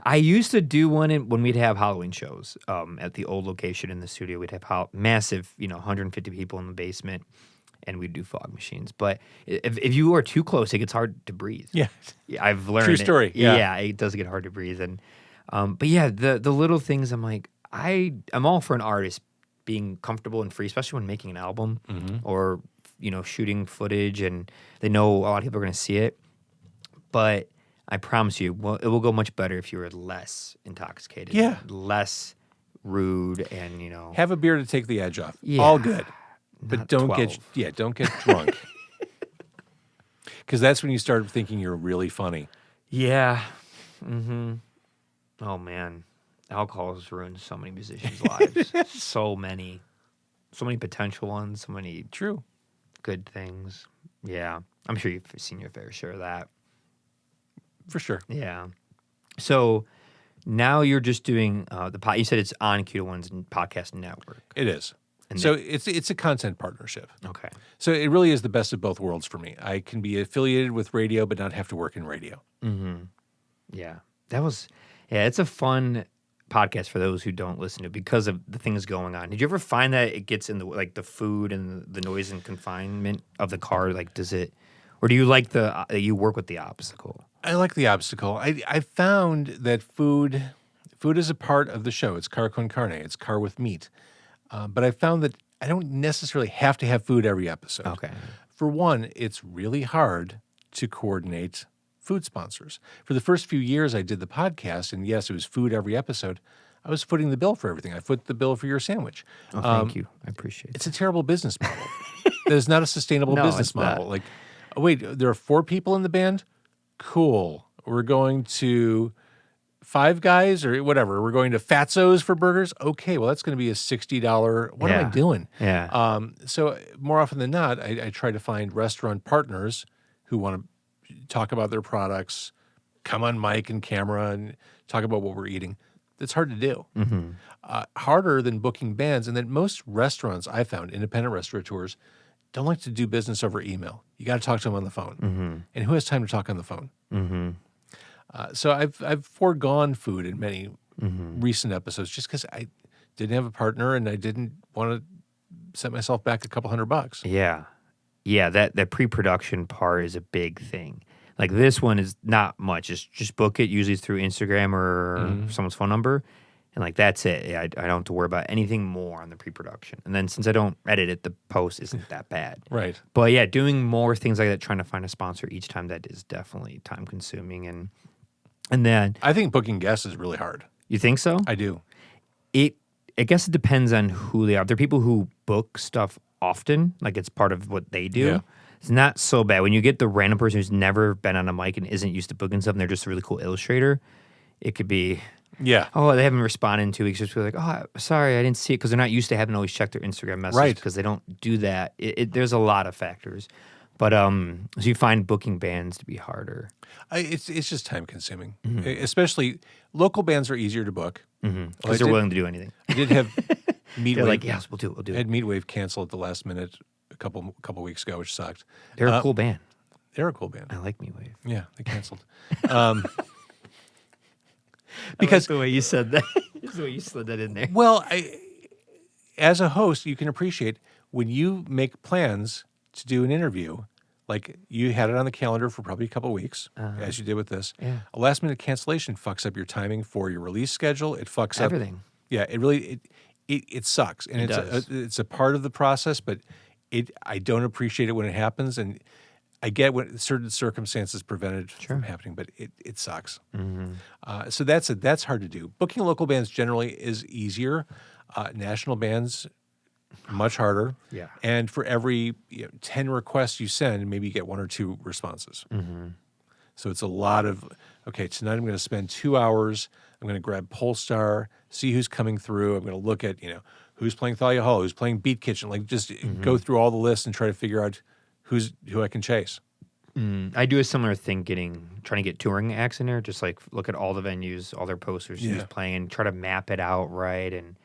I used to do one when we'd have Halloween shows at the old location in the studio. We'd have massive, 150 people in the basement, and we'd do fog machines. But if you are too close, it gets hard to breathe. Yeah. I've learned. True story. Yeah, it does get hard to breathe. And but yeah, the little things, I'm like, I'm all for an artist being comfortable and free, especially when making an album or shooting footage, and they know a lot of people are going to see it. But I promise you, it will go much better if you were less intoxicated, less rude, and have a beer to take the edge off. Yeah, all good, but not don't 12. get drunk, because that's when you start thinking you're really funny. Yeah. Oh man, alcohol has ruined so many musicians' lives. so many potential ones. So many true good things. Yeah, I'm sure you've seen your fair share of that. For sure. Yeah. So now you're just doing you said it's on Q One's podcast network. It is. And so it's a content partnership. Okay. So it really is the best of both worlds for me. I can be affiliated with radio, but not have to work in radio. Yeah. It's a fun podcast for those who don't listen to it because of the things going on. Did you ever find that it gets in the food and the noise and confinement of the car? Like, does it, or do you like you work with the obstacle? I like the obstacle. I found that food is a part of the show. It's Con Carne. It's car with meat. But I found that I don't necessarily have to have food every episode. Okay. For one, it's really hard to coordinate food sponsors. For the first few years I did the podcast, and yes, it was food every episode, I was footing the bill for everything. I foot the bill for your sandwich. Oh, thank you. I appreciate it. It's a terrible business model. That is not a sustainable business model. Not. Like, oh, wait, there are 4 people in the band? Cool. We're going to Five Guys or whatever. We're going to Fatso's for burgers. Okay, well, that's going to be a $60. What am I doing? Yeah. So more often than not, I try to find restaurant partners who want to talk about their products, come on mic and camera and talk about what we're eating. That's hard to do. Harder than booking bands. And then most restaurants, I found, independent restaurateurs, don't like to do business over email. You got to talk to them on the phone. And who has time to talk on the phone? So I've foregone food in many recent episodes just because I didn't have a partner and I didn't want to set myself back a couple $100. Yeah. Yeah, that pre-production part is a big thing. Like this one is not much. Just book it. Usually it's through Instagram or someone's phone number. And like that's it. I don't have to worry about anything more on the pre-production. And then since I don't edit it, the post isn't that bad. Right. But yeah, doing more things like that, trying to find a sponsor each time, that is definitely time consuming. And then I think booking guests is really hard. you think so? I do. I guess it depends on who they are. There are people who book stuff often, like it's part of what they do. Yeah. It's not so bad. When you get the random person who's never been on a mic and isn't used to booking stuff and they're just a really cool illustrator, it could be, Yeah. oh, they haven't responded in 2 weeks. Just be like, oh, sorry, I didn't see it, because they're not used to having to always check their Instagram message, Right. because they don't do that. There's a lot of factors. But so you find booking bands to be harder. It's just time consuming, especially local bands are easier to book. Because they're willing to do anything. I did have Meatwave. They're like, yes, we'll do it. I had Meatwave cancel at the last minute a couple weeks ago, which sucked. They're a cool band. They're a cool band. I like Meatwave. Yeah, they canceled. Because the way you said that, the way you slid that in there. Well, as a host, you can appreciate when you make plans to do an interview, like you had it on the calendar for probably a couple of weeks, as you did with this. Yeah. A last minute cancellation fucks up your timing for your release schedule. It fucks Everything. up. Yeah, it really it sucks, and it's a part of the process. But I don't appreciate it when it happens, and I get when certain circumstances prevent it from happening, but it sucks. So that's hard to do. Booking local bands generally is easier. National bands, much harder. Yeah. And for every 10 requests you send, maybe you get 1 or 2 responses. So it's a lot of, okay, tonight I'm going to spend 2 hours. I'm going to grab Polestar, see who's coming through. I'm going to look at, who's playing Thalia Hall, who's playing Beat Kitchen. Like just go through all the lists and try to figure out who I can chase. I do a similar thing, trying to get touring acts in there. Just like look at all the venues, all their posters, who's playing, and try to map it out right. And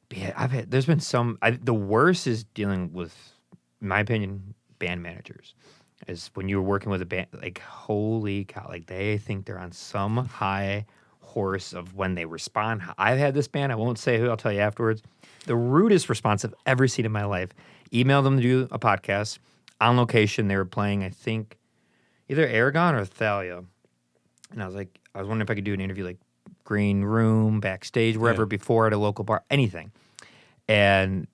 there's been some. The worst is dealing with, in my opinion, band managers. Is when you're working with a band, like holy cow, like they think they're on some high horse of when they respond. I've had this band, I won't say who, I'll tell you afterwards. The rudest response I've ever seen in my life. Emailed them to do a podcast. On location, they were playing, I think, either Aragon or Thalia. And I was wondering if I could do an interview, like green room, backstage, wherever, before at a local bar, anything. And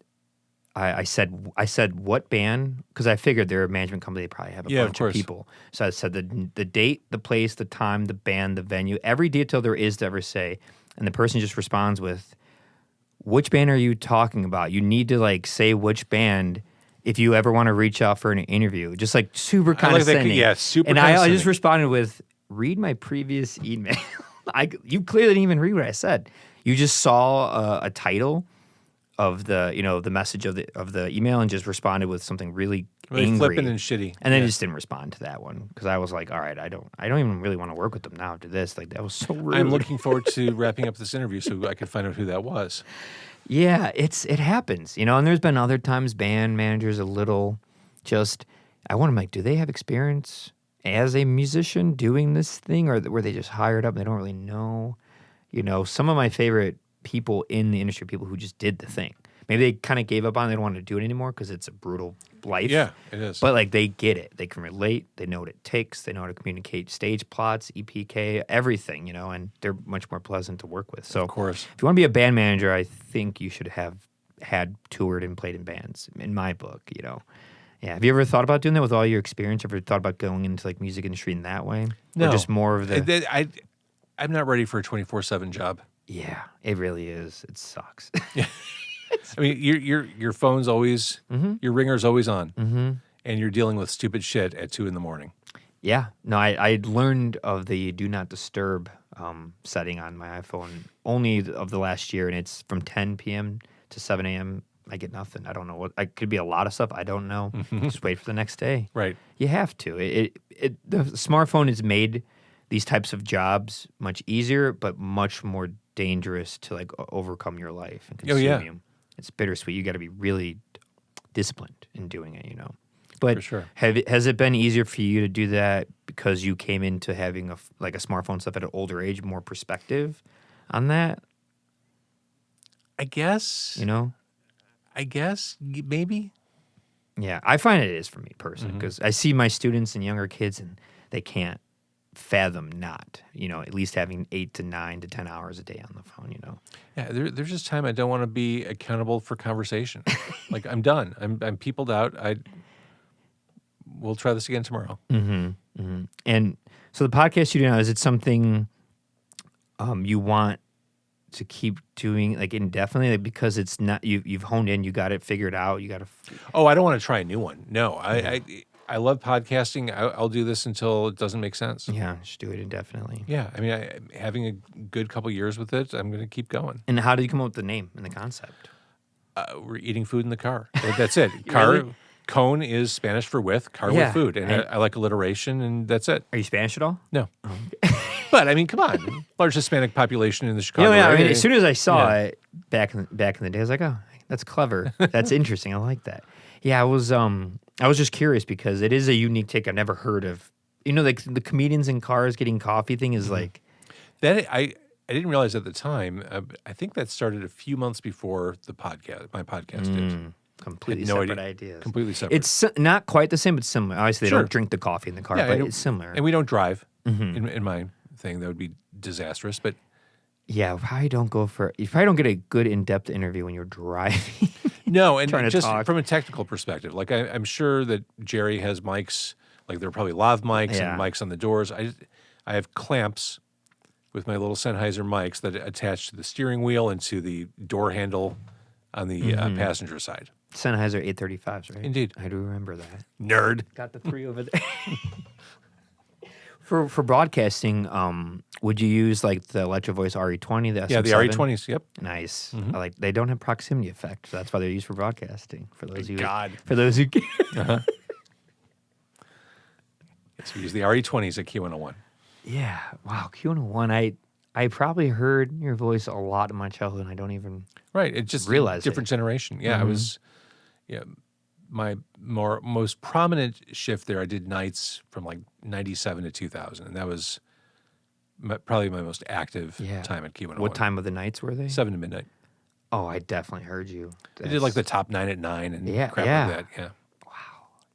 I said what band, because I figured they're a management company, they probably have a bunch of people. So I said the date, the place, the time, the band, the venue, every detail there is to ever say. And the person just responds with, which band are you talking about? You need to say which band if you ever want to reach out for an interview. Just super condescending. Super and condescending. I just responded with, read my previous email. You clearly didn't even read what I said. You just saw a title of the message of the email and just responded with something really angry, flippant and shitty, and then just didn't respond to that one because I was like, all right, I don't even really want to work with them now after this. That was so rude. I'm looking forward to wrapping up this interview so I can find out who that was. Yeah, it happens, and there's been other times band managers a little just, I want to do they have experience as a musician doing this thing, or were they just hired up and they don't really know? Some of my favorite people in the industry, people who just did the thing. Maybe they kind of gave up on it, they don't want to do it anymore because it's a brutal life. Yeah, it is. But they get it. They can relate. They know what it takes. They know how to communicate stage plots, EPK, everything, and they're much more pleasant to work with. So of course, if you want to be a band manager, I think you should have had toured and played in bands, in my book, Yeah. Have you ever thought about doing that with all your experience? Ever thought about going into music industry in that way? No. Or just more of the... I'm not ready for a 24/7 job. Yeah, it really is. It sucks. Yeah. I mean, your phone's always, your ringer's always on, and you're dealing with stupid shit at 2 a.m. Yeah. No, I learned of the do not disturb setting on my iPhone only of the last year, and it's from 10 p.m. to 7 a.m. I get nothing. I don't know what. I could be a lot of stuff. I don't know. Just wait for the next day. Right. You have to. The smartphone has made these types of jobs much easier, but much more dangerous to overcome your life and consume you. It's bittersweet. You got to be really disciplined in doing it, But For sure. has it been easier for you to do that because you came into having a smartphone stuff at an older age, more perspective on that? I guess. Maybe. Yeah, I find it is for me personally Mm-hmm. because I see my students and younger kids and they can't fathom not, at least having 8 to 9 to 10 hours a day on the phone, Yeah, there's just time I don't want to be accountable for conversation. Like I'm done. I'm peopled out. We'll try this again tomorrow. And so the podcast you do now, is it something you want to keep doing like indefinitely, like, because it's not you've honed in, you got it figured out, you got to. Oh, I don't want to try a new one. No, I love podcasting. I'll do this until it doesn't make sense. Yeah, just do it indefinitely. Yeah, I mean, having a good couple years with it, I'm going to keep going. And how did you come up with the name and the concept? We're eating food in the car. That's it. Car. Really? Con is Spanish for with, car Yeah, with food. And I like alliteration, and that's it. Are you Spanish at all? No. But, I mean, come on. Large Hispanic population in the Chicago Yeah, I area. mean, as soon as I saw it back in the day, I was like, oh, that's clever. That's interesting. I like that. Yeah, I was just curious because it is a unique take I've never heard of. Like the comedians in cars getting coffee thing is like That I didn't realize at the time. I think that started a few months before my podcast did. completely no separate idea. ideas. Completely separate. It's not quite the same, but similar. Obviously, they Sure. don't drink the coffee in the car, Yeah, but and it's similar. And we don't drive in my thing. That would be disastrous. But Yeah, you probably don't get a good in-depth interview when you're driving. no, and Trying to just talk. from a technical perspective, like I'm sure that Jerry has mics, like there are probably lav mics Yeah. and mics on the doors. I have clamps with my little Sennheiser mics that attach to the steering wheel and to the door handle on the passenger side. Sennheiser 835s, right? Indeed. I do remember that. Nerd. Got the 3 over there. For broadcasting, would you use like the Electro Voice RE20, the SM7? Yeah, the RE20s. Yep. Nice. I like they don't have proximity effect, so that's why they're used for broadcasting. For those who God. For those who So we use the RE20s at Q101. Yeah. Wow. Q101. I probably heard your voice a lot in my childhood, and I don't even Right. It's just realize a different generation. Yeah, I was. Yeah, my most prominent shift there, I did nights from like 97 to 2000, and that was probably my most active time at Q101. What time of the nights were they? 7 to midnight. Oh, I definitely heard you. I did like the top 9 at 9 and crap like that. Yeah.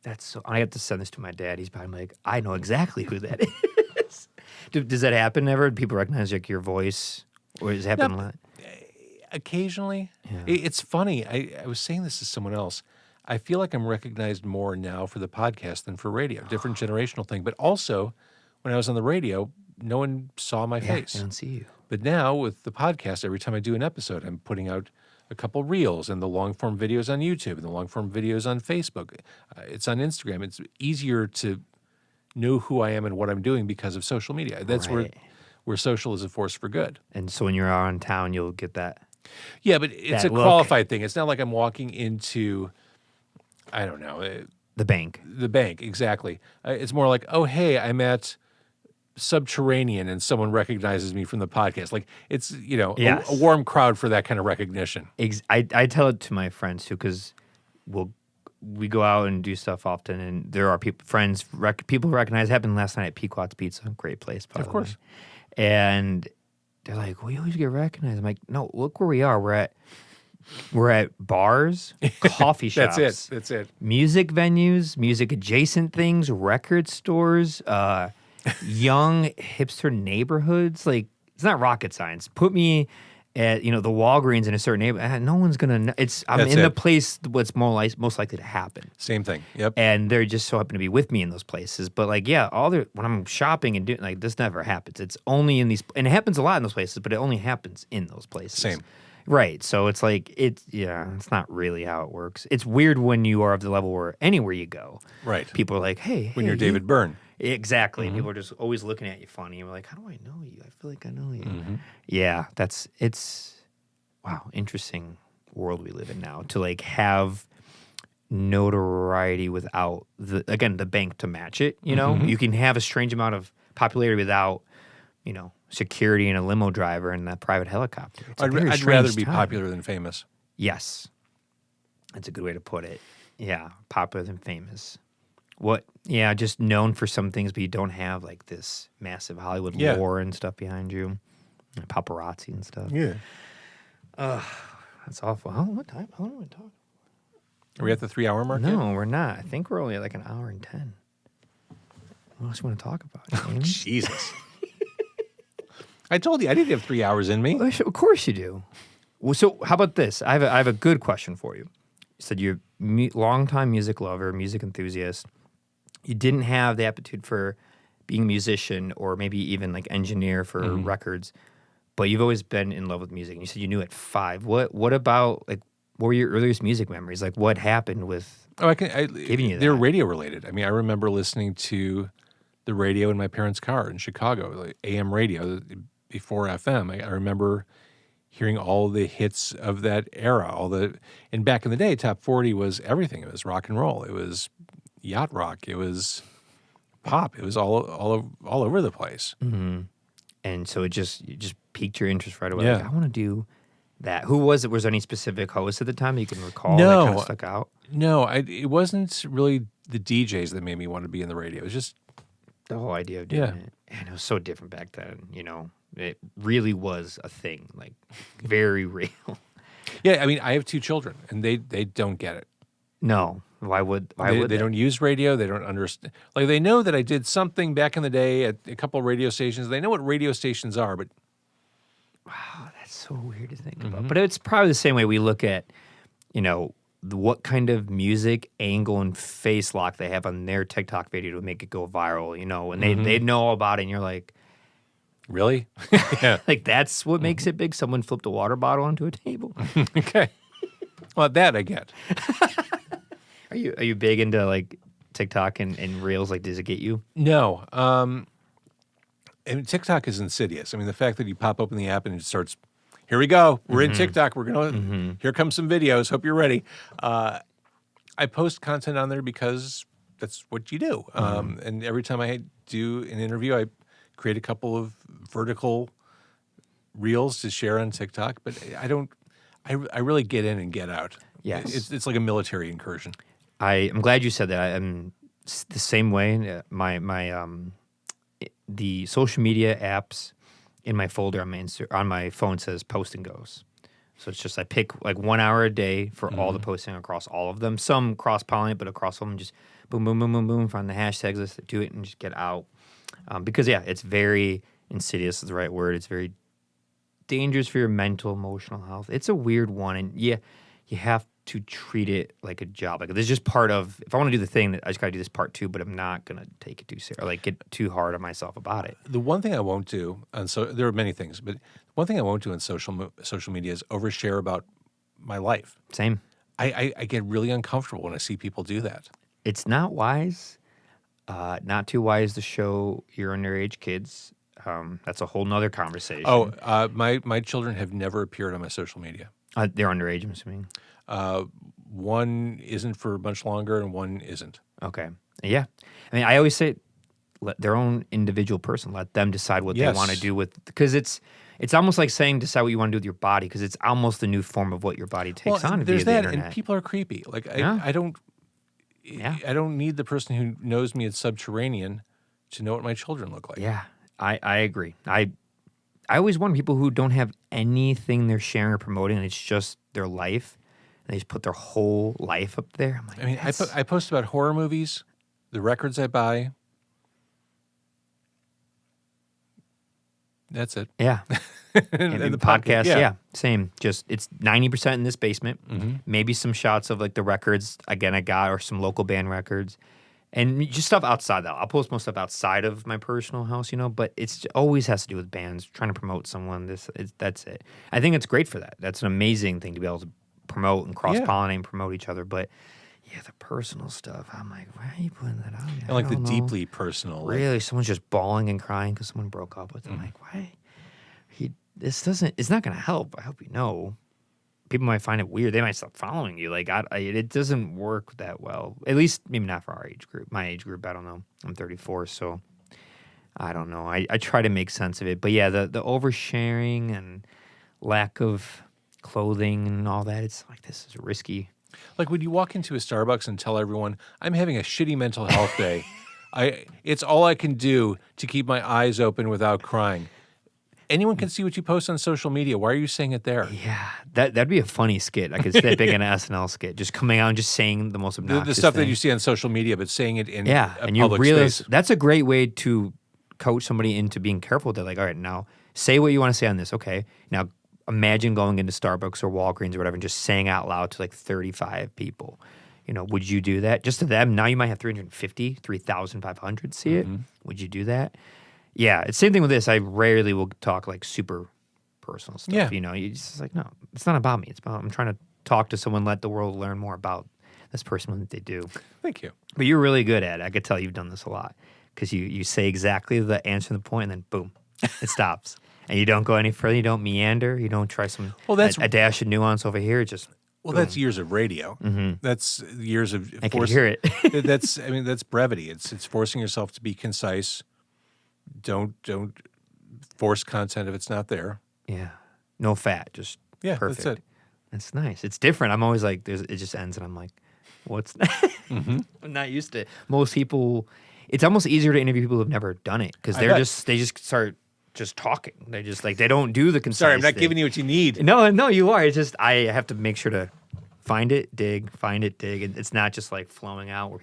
That's so. I have to send this to my dad. He's probably like, I know exactly who that is. Does that happen ever? Do people recognize like your voice, or does it happen a lot? Occasionally. Yeah. It's funny. I was saying this to someone else. I feel like I'm recognized more now for the podcast than for radio. Different generational thing. But also, when I was on the radio, no one saw my face. I don't see you. But now with the podcast, every time I do an episode, I'm putting out a couple reels and the long form videos on YouTube and the long form videos on Facebook. It's on Instagram. It's easier to know who I am and what I'm doing because of social media. That's where social is a force for good. And so when you're out in town, you'll get that. Yeah, but it's a qualified thing. It's not like I'm walking into, I don't know. The bank. The bank, exactly. It's more like, oh, hey, I'm at Subterranean and someone recognizes me from the podcast. Like it's, a warm crowd for that kind of recognition. I tell it to my friends too, because we go out and do stuff often, and there are people who recognize. It happened last night at Pequot's Pizza, great place, by the way. And they're like, "We always get recognized." I'm like, "No, look where we are. We're at bars, coffee shops. That's it. Music venues, music adjacent things, record stores, young hipster neighborhoods. Like it's not rocket science. Put me at the Walgreens in a certain neighborhood. No one's gonna know. I'm in the place what's most likely to happen. Same thing. Yep. And they're just so happen to be with me in those places. But like, when I'm shopping and doing like this never happens. It's only in these, and it happens a lot in those places, but it only happens in those places. Same. Right. So it's like it's not really how it works. It's weird when you are of the level where anywhere you go, right? People are like, hey, when you're David Byrne. Exactly. Mm-hmm. People are just always looking at you funny. And we're like, how do I know you? I feel like I know you. Mm-hmm. Yeah, wow, interesting world we live in now to like have notoriety without the bank to match it. You know, you can have a strange amount of popularity without, security and a limo driver and a private helicopter. I'd rather be popular than famous. Yes. That's a good way to put it. Yeah, popular than famous. just known for some things, but you don't have like this massive Hollywood lore and stuff behind you, and paparazzi and stuff. Yeah. That's awful. How long are we talking? Are we at the 3-hour mark yet? No, we're not. I think we're only at like an hour and 10. What else you want to talk about? Oh, Jesus. I told you I didn't have 3 hours in me. Well, of course you do. Well, so how about this? I have a good question for you. You said you're a longtime music lover, music enthusiast. You didn't have the aptitude for being a musician or maybe even like engineer for records, but you've always been in love with music. And you said you knew at 5. What about like what were your earliest music memories? Like what happened with giving you that? They're radio related. I mean, I remember listening to the radio in my parents' car in Chicago, like AM radio before FM. I remember hearing all the hits of that era. And back in the day, top 40 was everything. It was rock and roll. It was yacht rock. It was pop. It was all over the place. Mm-hmm. And so it just piqued your interest right away. Yeah. Like, I want to do that. Who was it? Was there any specific host at the time that you can recall No. that kind of stuck out? No, it wasn't really the DJs that made me want to be in the radio. It was just the whole idea of doing it. And it was so different back then, you know. It really was a thing, like very real. Yeah, I mean, I have 2 children, and they don't get it. No. Why would they don't use radio. They don't understand. Like, they know that I did something back in the day at a couple of radio stations. They know what radio stations are, but wow, that's so weird to think about. But it's probably the same way we look at, you know, what kind of music angle and face lock they have on their TikTok video to make it go viral, you know, and they know all about it, and you're like, really? Yeah. like that's what makes it big. Someone flipped a water bottle onto a table. Okay. Well, that I get. Are you big into like TikTok and reels? Like, does it get you? No. And TikTok is insidious. I mean, the fact that you pop open the app and it starts, here we go. We're in TikTok. We're going to, here come some videos. Hope you're ready. I post content on there because that's what you do. And every time I do an interview, I create a couple of vertical reels to share on TikTok. But I really get in and get out. Yes. It's like a military incursion. I'm glad you said that. I'm the same way. The social media apps in my folder on my phone says post and goes. So it's just I pick like 1 hour a day for all the posting across all of them. Some cross-pollinate, but across all of them just boom, boom, boom, boom, boom, find the hashtags, let's do it and just get out. Because, it's very insidious is the right word. It's very dangerous for your mental, emotional health. It's a weird one. And, you have to treat it like a job. Like, this is just part of, if I want to do the thing, I just got to do this part too, but I'm not going to take it too serious or like get too hard on myself about it. The one thing I won't do, there are many things, but one thing I won't do on social media is overshare about my life. Same. I get really uncomfortable when I see people do that. It's not wise. Not too wise to show your underage kids. That's a whole nother conversation. Oh, my children have never appeared on my social media. They're underage, I'm assuming. One isn't for much longer, and one isn't. Okay. Yeah. I mean, I always say, let their own individual person, let them decide what they want to do with, because it's almost like saying decide what you want to do with your body, because it's almost the new form of what your body takes on there's via that, the internet. and people are creepy. Like, I don't need the person who knows me as subterranean to know what my children look like. Yeah, I agree. I always wonder people who don't have anything they're sharing or promoting, and it's just their life, and they just put their whole life up there. I'm like, I mean, I post about horror movies, the records I buy. That's it. Yeah. and the podcast, same. Just it's 90% in this basement. Maybe some shots of like the records again I got, or some local band records, and just stuff outside that. I'll post most stuff outside of my personal house, but it's always has to do with bands, trying to promote someone. That's it. I think it's great for that. That's an amazing thing to be able to promote and cross-pollinate and promote each other. But the personal stuff, I'm like, why are you putting that out there? And like the deeply personal. Really, someone's just bawling and crying because someone broke up with them. Like, why? It's not going to help. I hope you know. People might find it weird. They might stop following you. Like, it doesn't work that well. At least maybe not for our age group. My age group, I don't know. I'm 34, so I don't know. I try to make sense of it. But the oversharing and lack of clothing and all that, it's like, this is risky. Like when you walk into a Starbucks and tell everyone, I'm having a shitty mental health day. It's all I can do to keep my eyes open without crying. Anyone can see what you post on social media. Why are you saying it there? Yeah, that'd be a funny skit. I could see that big an SNL skit, just coming out and just saying the most obnoxious The stuff thing. that you see on social media, but saying it in Yeah, a and you public realize space. that's a great way to coach somebody into being careful. They're like, all right, now say what you want to say on this. Okay, now imagine going into Starbucks or Walgreens or whatever and just saying out loud to like 35 people. Would you do that? Just to them, now you might have 3,500 see it. Would you do that? Yeah, it's the same thing with this. I rarely will talk like super personal stuff. Yeah. You just like, no, it's not about me. It's about I'm trying to talk to someone, let the world learn more about this person and what they do. Thank you. But you're really good at it. I could tell you've done this a lot because you say exactly the answer to the point and then boom, it stops. And you don't go any further. You don't meander. You don't try a dash of nuance over here. Just Well, that's years of radio. That's years of. I can hear it. That's brevity. It's forcing yourself to be concise. Don't force content if it's not there. Yeah, no fat, just perfect. That's it. That's nice. It's different. I'm always like, it just ends, and I'm like, what's that? I'm not used to it. Most people, it's almost easier to interview people who've never done it because they just start just talking. They just like they don't do the concise. Sorry, I'm not thing. giving you what you need. No, you are. It's just I have to make sure to find it, dig. And it's not just like flowing out where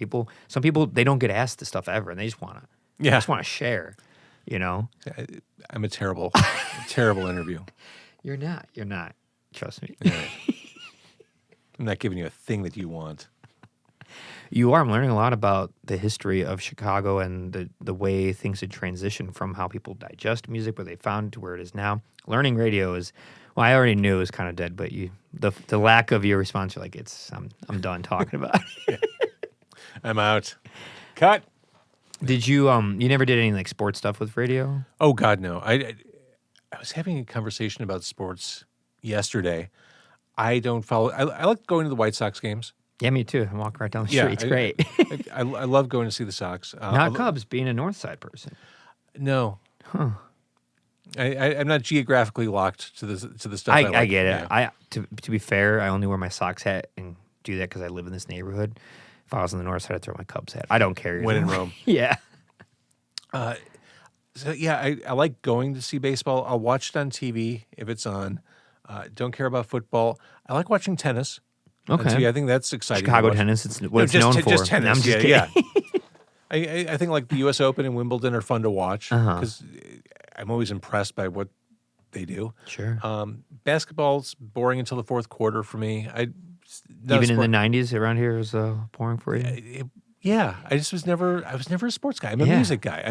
some people they don't get asked this stuff ever, and they just want to share. I'm a terrible interview. You're not. Trust me. Yeah. I'm not giving you a thing that you want. You are. I'm learning a lot about the history of Chicago and the way things had transitioned from how people digest music, where they found to where it is now. Learning radio is, well, I already knew it was kind of dead, but the lack of your response, you're like, I'm done talking about it. I'm out. Cut. Did you you never did any like sports stuff with radio? Oh God, no. I was having a conversation about sports yesterday. I don't follow. I like going to the White Sox games. Yeah, me too. I walk right down the street. It's great. I love going to see the Sox. Not Cubs, being a North Side person. No. Huh. I'm not geographically locked to the stuff. I get it. Yeah. To be fair, I only wear my Sox hat and do that because I live in this neighborhood. If I was on the North Side, I'd throw my Cubs hat. I don't care. When in Rome. Yeah. So yeah, I like going to see baseball. I'll watch it on TV if it's on. Don't care about football. I like watching tennis. Okay. I think that's exciting. Chicago tennis, it's what it's known for. Just tennis. I'm just kidding. I think like the U.S. Open and Wimbledon are fun to watch because I'm always impressed by what they do. Sure. Basketball's boring until the fourth quarter for me. Even in the 90s around here, it was boring for you? I was never a sports guy. I'm a music guy.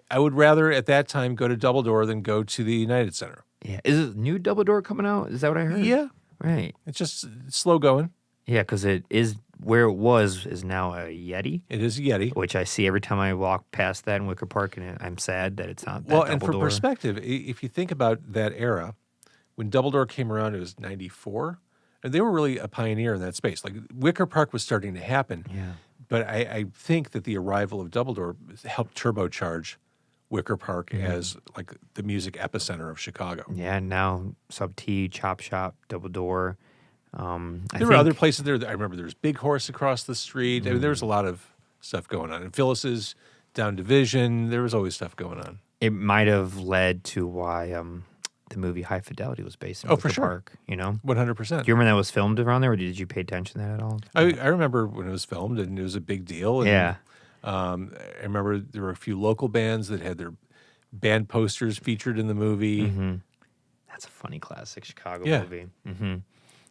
I would rather at that time go to Double Door than go to the United Center. Yeah. Is it new Double Door coming out? Is that what I heard? Yeah. Right. It's just slow going. Yeah, because it is where it was is now a Yeti. It is a Yeti. Which I see every time I walk past that in Wicker Park, and I'm sad that it's not that Well, Double and for Door. perspective, if you think about that era, when Double Door came around, it was 94. And they were really a pioneer in that space. Like Wicker Park was starting to happen. Yeah. But I think that the arrival of Double Door helped turbocharge Wicker Park as like the music epicenter of Chicago. Yeah, now Sub T, Chop Shop, Double Door. There were other places there. I remember there was Big Horse across the street. I mean, there was a lot of stuff going on. And Phyllis's down Division, there was always stuff going on. It might have led to why the movie High Fidelity was based in Wicker Park, 100%. Do you remember that was filmed around there, or did you pay attention to that at all? I remember when it was filmed, and it was a big deal. And, yeah. I remember there were a few local bands that had their band posters featured in the movie. Mm-hmm. That's a funny classic Chicago movie. Mm-hmm.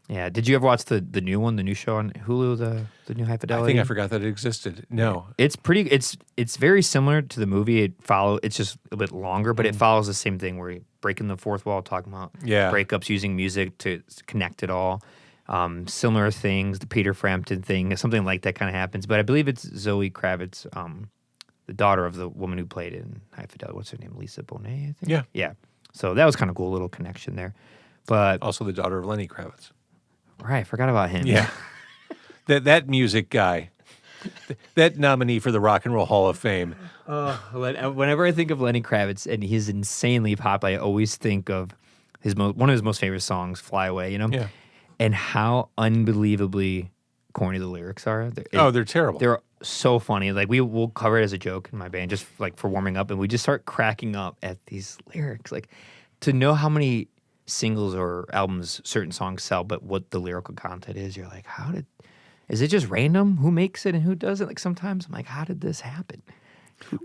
Yeah. Did you ever watch the new one, the new show on Hulu, the new High Fidelity? I think I forgot that it existed. No. It's pretty. It's very similar to the movie. It's just a bit longer, but it follows the same thing where you're breaking the fourth wall, talking about breakups, using music to connect it all. Similar things, the Peter Frampton thing, something like that kind of happens. But I believe it's Zoe Kravitz, the daughter of the woman who played in High Fidelity. What's her name? Lisa Bonet, I think. Yeah. Yeah. So that was kind of cool, little connection there. But also the daughter of Lenny Kravitz. Right, I forgot about him. Yeah. that music guy. That nominee for the Rock and Roll Hall of Fame. Whenever I think of Lenny Kravitz and he's insanely pop, I always think of one of his most famous songs, "Fly Away." Yeah. and how unbelievably corny the lyrics are. They're terrible. They're so funny. Like we'll cover it as a joke in my band, just like for warming up, and we just start cracking up at these lyrics. Like to know how many singles or albums certain songs sell, but what the lyrical content is, you're like, is it just random? Who makes it and who doesn't? Like sometimes I'm like, how did this happen?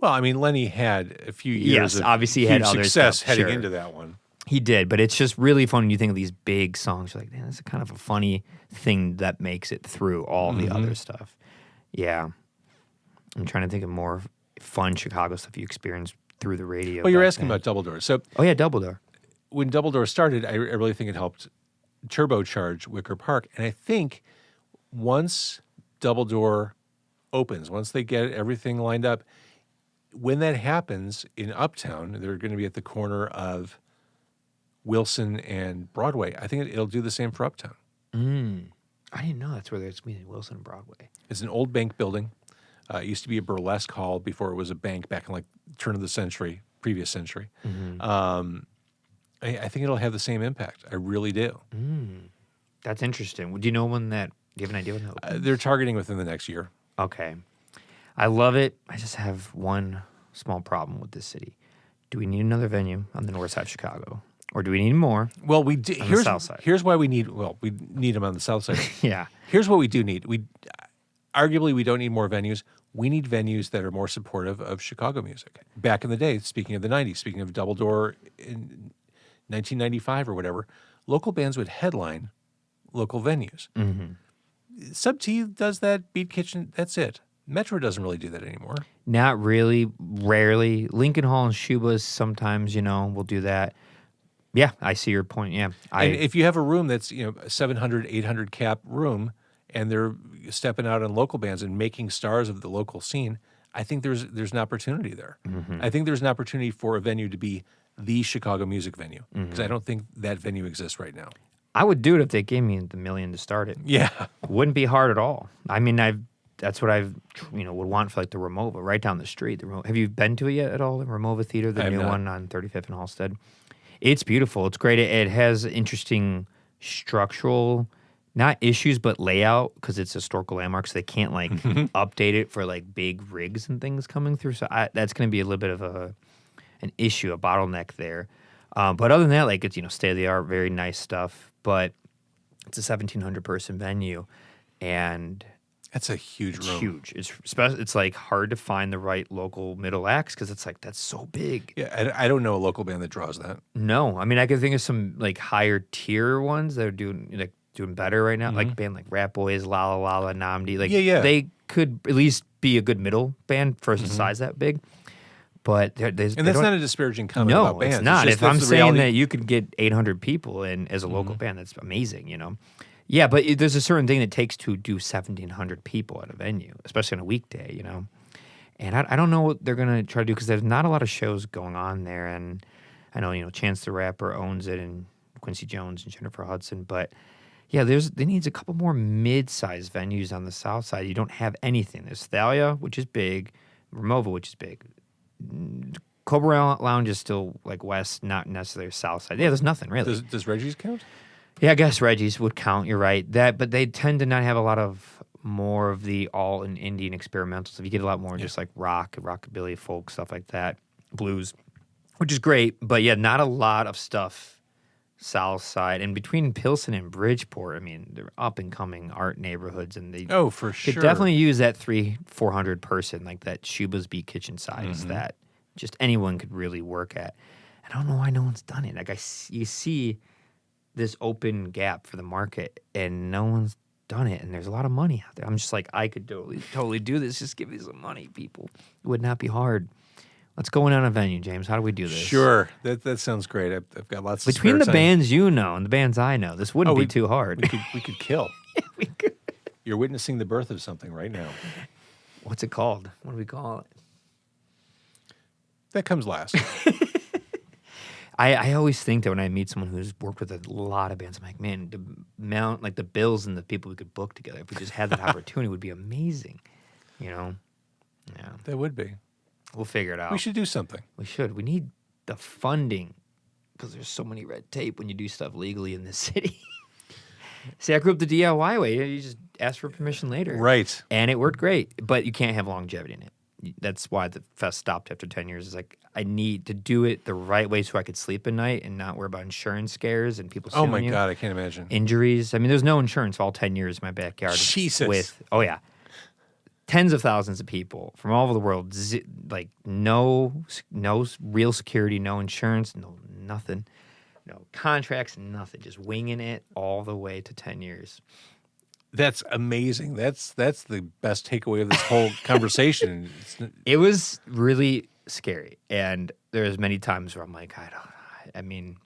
Well, I mean, Lenny had a few years of obviously he huge had other success stuff, heading sure. into that one. He did, but it's just really fun when you think of these big songs. You're like, man, that's kind of a funny thing that makes it through all the other stuff. Yeah. I'm trying to think of more fun Chicago stuff you experienced through the radio. Well, you're asking about Double Door. So, oh, yeah, Double Door. When Double Door started, I really think it helped turbocharge Wicker Park. And I think once Double Door opens, once they get everything lined up, when that happens in Uptown, they're going to be at the corner of Wilson and Broadway. I think it'll do the same for Uptown. I didn't know that's where there's meeting Wilson and Broadway. It's an old bank building. It used to be a burlesque hall before it was a bank back in like turn of the century, previous century. I think it'll have the same impact. I really do. That's interesting. Do you know when that? Do you have an idea when that opens? They're targeting within the next year. Okay. I love it. I just have one small problem with this city. Do we need another venue on the north side of Chicago? Or do we need more? Well, we do. On the south side. Here's why we need. Well, we need them on the south side. Yeah. Here's what we do need. Arguably we don't need more venues. We need venues that are more supportive of Chicago music. Back in the day, speaking of the '90s, speaking of Double Door in 1995 or whatever, local bands would headline local venues. Sub T does that. Beat Kitchen. That's it. Metro doesn't really do that anymore. Not really. Rarely. Lincoln Hall and Shuba's sometimes, will do that. Yeah, I see your point. Yeah. And if you have a room that's, a 700, 800 cap room, and they're stepping out on local bands and making stars of the local scene, I think there's an opportunity there. I think there's an opportunity for a venue to be the Chicago music venue, because I don't think that venue exists right now. I would do it if they gave me the $1 million to start it. Yeah. Wouldn't be hard at all. I mean, that's what I've would want for like the Ramova right down the street. Have you been to it yet at all? The Ramova Theater, the new one on 35th and Halstead. It's beautiful. It's great. It has interesting structural, not issues, but layout, because it's a historical landmark, so they can't update it for like big rigs and things coming through. So that's going to be a little bit of an issue, a bottleneck there. But other than that, like it's state of the art, very nice stuff. But it's a 1,700 person venue, and that's a huge room. Huge. It's like hard to find the right local middle acts because it's like that's so big. Yeah, I don't know a local band that draws that. No, I mean I can think of some like higher tier ones that are doing better right now, like a band like Rat Boys, La La La, Namdi. Like they could at least be a good middle band for a size that big. But that's not a disparaging comment about bands. No, it's not. It's if I'm saying that you could get 800 people in as a local band, that's amazing, Yeah, but there's a certain thing that takes to do 1,700 people at a venue, especially on a weekday, And I don't know what they're going to try to do because there's not a lot of shows going on there. And I know, Chance the Rapper owns it and Quincy Jones and Jennifer Hudson. But, yeah, there needs a couple more mid-sized venues on the south side. You don't have anything. There's Thalia, which is big, Ramova, which is big. Cobra Lounge is still like west, not necessarily south side. Yeah, there's nothing really. Does Reggie's count? Yeah, I guess Reggie's would count. You're right. But they tend to not have a lot of more of the all in Indian experimentals. If you get a lot more just like rock, rockabilly, folk stuff like that, blues, which is great. But yeah, not a lot of stuff south side. And between Pilsen and Bridgeport, I mean, they're up and coming art neighborhoods, and they for sure could definitely use that 300-400 person like that Shuba's Beat Kitchen size that just anyone could really work at. I don't know why no one's done it. Like you see this open gap for the market, and no one's done it, and there's a lot of money out there. I'm just like, I could totally do this. Just give me some money, people. It would not be hard. Let's go in on a venue, James. How do we do this? Sure. That sounds great. I've got lots of Between the spare time. bands and the bands I know, this wouldn't be too hard. We could kill. We could. You're witnessing the birth of something right now. What's it called? What do we call it? That comes last. I always think that when I meet someone who's worked with a lot of bands, I'm like, man, the amount, like the bills and the people we could book together, if we just had that opportunity, would be amazing. Yeah. That would be. We'll figure it out. We should do something. We should. We need the funding because there's so many red tape when you do stuff legally in this city. See, I grew up the DIY way. You just ask for permission later. Right. And it worked great, but you can't have longevity in it. That's why the fest stopped after 10 years. It's like, I need to do it the right way so I could sleep at night and not worry about insurance scares and people suing you. God, I can't imagine. Injuries. I mean, there's no insurance all 10 years in my backyard. Jesus. Yeah. Tens of thousands of people from all over the world. Like, no real security, no insurance, nothing. No contracts, nothing. Just winging it all the way to 10 years. That's amazing. That's the best takeaway of this whole conversation. It was really scary, and there's many times where I'm like, I mean,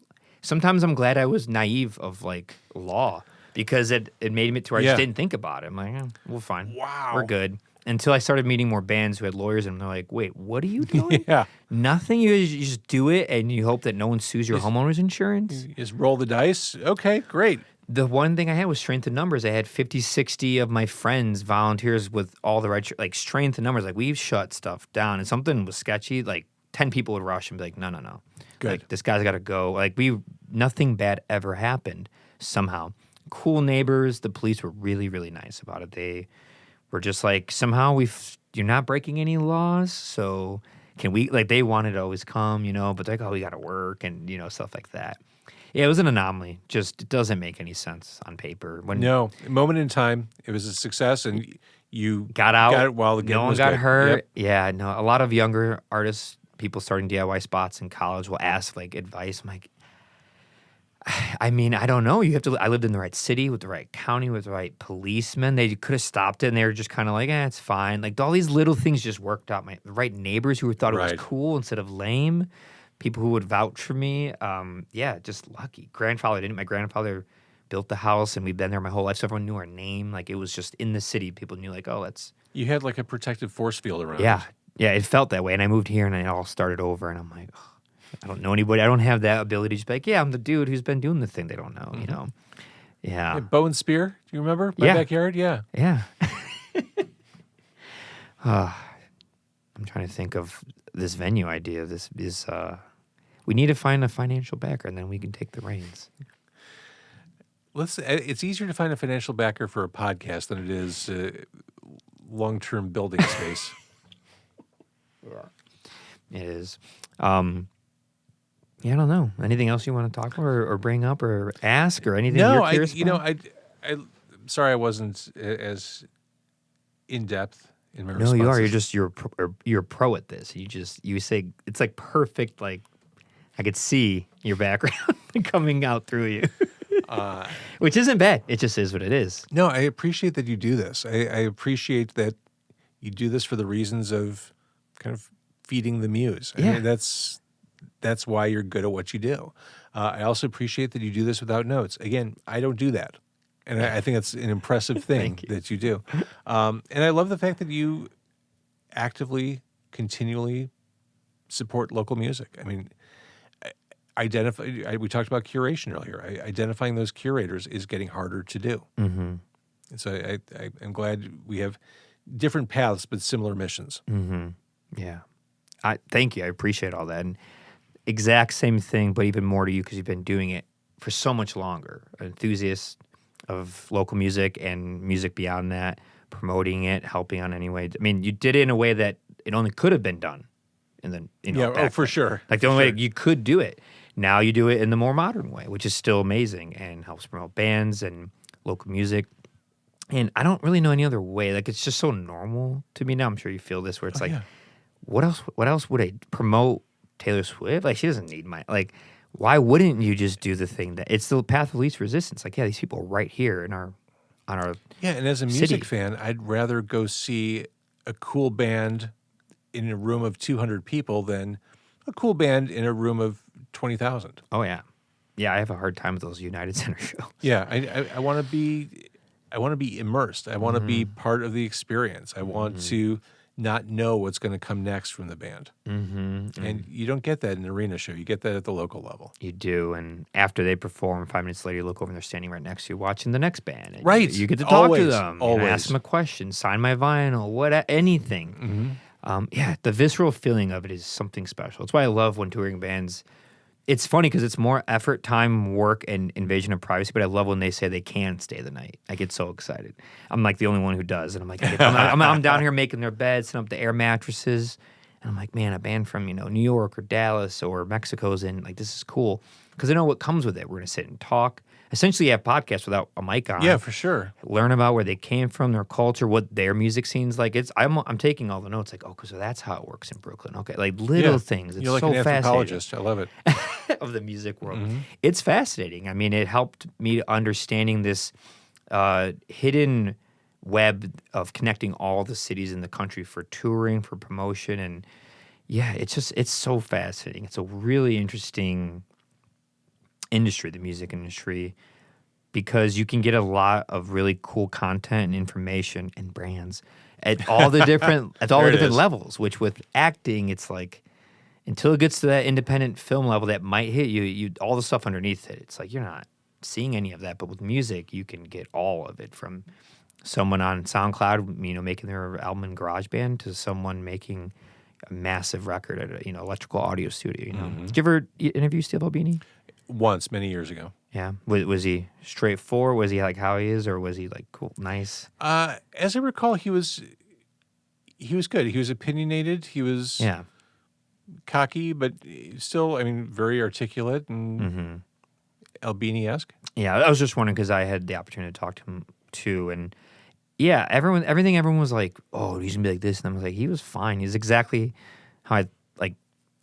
sometimes I'm glad I was naive of like law because it made me to where I just didn't think about it. I'm like, we're fine. Wow. We're good. Until I started meeting more bands who had lawyers, and they're like, wait, what are you doing? Yeah. Nothing. You just do it, and you hope that no one sues your homeowner's insurance. You just roll the dice. Okay, great. The one thing I had was strength in numbers. I had 50, 60 of my friends, volunteers with all the right, like strength in numbers. Like we've shut stuff down, and something was sketchy. Like 10 people would rush and be like, no. Good. Like this guy's got to go. Like nothing bad ever happened somehow. Cool neighbors. The police were really, really nice about it. They were just like, somehow you're not breaking any laws. So can we, like they wanted to always come, but they're like, oh, we got to work and, stuff like that. Yeah, it was an anomaly. Just it doesn't make any sense on paper. No, moment in time, it was a success, and you got out. Got it while the game no one was got good. hurt. Yep. Yeah, no. A lot of younger artists, people starting DIY spots in college, will ask like advice. I'm like, I mean, I don't know. I lived in the right city with the right county with the right policemen. They could have stopped it, and they were just kind of like, it's fine. Like all these little things just worked out. The right neighbors who thought it was cool instead of lame. People who would vouch for me, just lucky. My grandfather built the house, and we've been there my whole life, so everyone knew our name. Like, it was just in the city. People knew, like, oh, that's... You had, like, a protective force field around. Yeah, it felt that way, and I moved here, and it all started over, and I'm like, I don't know anybody. I don't have that ability to be like, I'm the dude who's been doing the thing they don't know, Yeah. Bow and Spear, do you remember? My backyard? Yeah. Yeah. I'm trying to think of this venue idea. This is... we need to find a financial backer, and then we can take the reins. It's easier to find a financial backer for a podcast than it is long-term building space. Yeah, it is. I don't know. Anything else you want to talk about or bring up or ask or anything? No, you're curious about? I'm sorry I wasn't as in depth in my responses. No, you are. You're a pro at this. You say it's like perfect. Like I could see your background coming out through you. Which isn't bad. It just is what it is. No, I appreciate that you do this. I appreciate that you do this for the reasons of kind of feeding the muse. Yeah. I mean, that's why you're good at what you do. I also appreciate that you do this without notes. Again, I don't do that. And I think it's an impressive thing that you do. And I love the fact that you actively, continually support local music. I mean, we talked about curation earlier. Identifying those curators is getting harder to do. Mm-hmm. And so I'm glad we have different paths but similar missions. Mm-hmm. Yeah. Thank you. I appreciate all that. And exact same thing, but even more to you because you've been doing it for so much longer. An enthusiast of local music and music beyond that, promoting it, helping on any way. I mean, you did it in a way that it only could have been done. And then, for sure. Like the only way you could do it. Now you do it in the more modern way, which is still amazing and helps promote bands and local music. And I don't really know any other way. Like it's just so normal to me now. I'm sure you feel this where it's what else would I promote Taylor Swift? Like she doesn't need my why wouldn't you just do the thing that it's the path of least resistance? Like, these people are right here on our and as a music fan, I'd rather go see a cool band in a room of 200 people than a cool band in a room of 20,000. Oh yeah. Yeah, I have a hard time with those United Center shows. Yeah, I want to be immersed. I want to be part of the experience. I want to not know what's going to come next from the band. Mm-hmm. And you don't get that in an arena show. You get that at the local level. You do. And after they perform, 5 minutes later, you look over and they're standing right next to you watching the next band. And right. You get to talk to them. Always. Ask them a question. Sign my vinyl. Anything. Mm-hmm. The visceral feeling of it is something special. It's why I love when touring bands it's funny because it's more effort, time, work, and invasion of privacy. But I love when they say they can stay the night. I get so excited. I'm like the only one who does, and I'm like, I'm down here making their beds, setting up the air mattresses, and I'm like, man, a band from New York or Dallas or Mexico's in. Like, this is cool because I know what comes with it. We're gonna sit and talk. Essentially, you have podcasts without a mic on. Yeah, for sure. Learn about where they came from, their culture, what their music scene's like. I'm taking all the notes. Like, so that's how it works in Brooklyn. Okay, like little things. It's You're like so an anthropologist. I love it. of the music world. It's fascinating. I mean, it helped me understanding this hidden web of connecting all the cities in the country for touring, for promotion, and yeah, it's so fascinating. It's a really interesting industry, the music industry, because you can get a lot of really cool content and information and brands at all the different levels. Which with acting, it's like until it gets to that independent film level that might hit you all the stuff underneath it. It's like you're not seeing any of that. But with music, you can get all of it from someone on SoundCloud, making their album in GarageBand to someone making a massive record at a electrical audio studio. Did you ever interview Steve Albini? Once, many years ago. Yeah. Was he straightforward? Was he like how he is, or was he like cool, nice? As I recall, he was good. He was opinionated. He was cocky, but still, very articulate and Albini-esque. Yeah, I was just wondering because I had the opportunity to talk to him too, and yeah, everyone was like, "Oh, he's gonna be like this," and I was like, "He was fine. He's exactly how I like."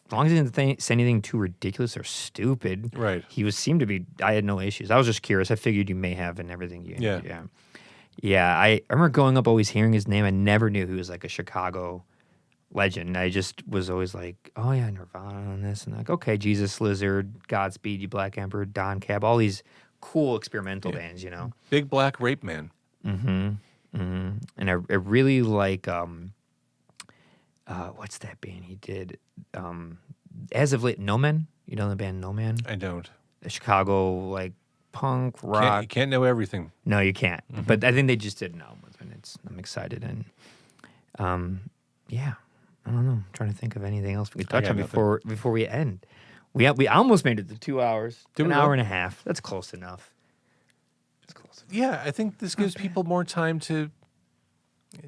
As long as he didn't say anything too ridiculous or stupid, right? Seemed to be. I had no issues. I was just curious. I figured you may have in everything you. Yeah. I remember growing up always hearing his name. I never knew he was like a Chicago legend. I just was always like, oh yeah, Nirvana and this, and like, okay, Jesus Lizard, Godspeed You Black Emperor, Don Cab, all these cool experimental bands, Big Black Rape Man. And I really like what's that band he did? As of late, No Man. You know the band No Man? I don't. The Chicago like punk rock. You can't know everything. No, you can't. But I think they just did an album, and I'm excited. And yeah, I don't know. I'm trying to think of anything else we could touch on before we end. We almost made it to 2 hours, an hour and a half. That's close enough. Yeah, I think this gives people more time to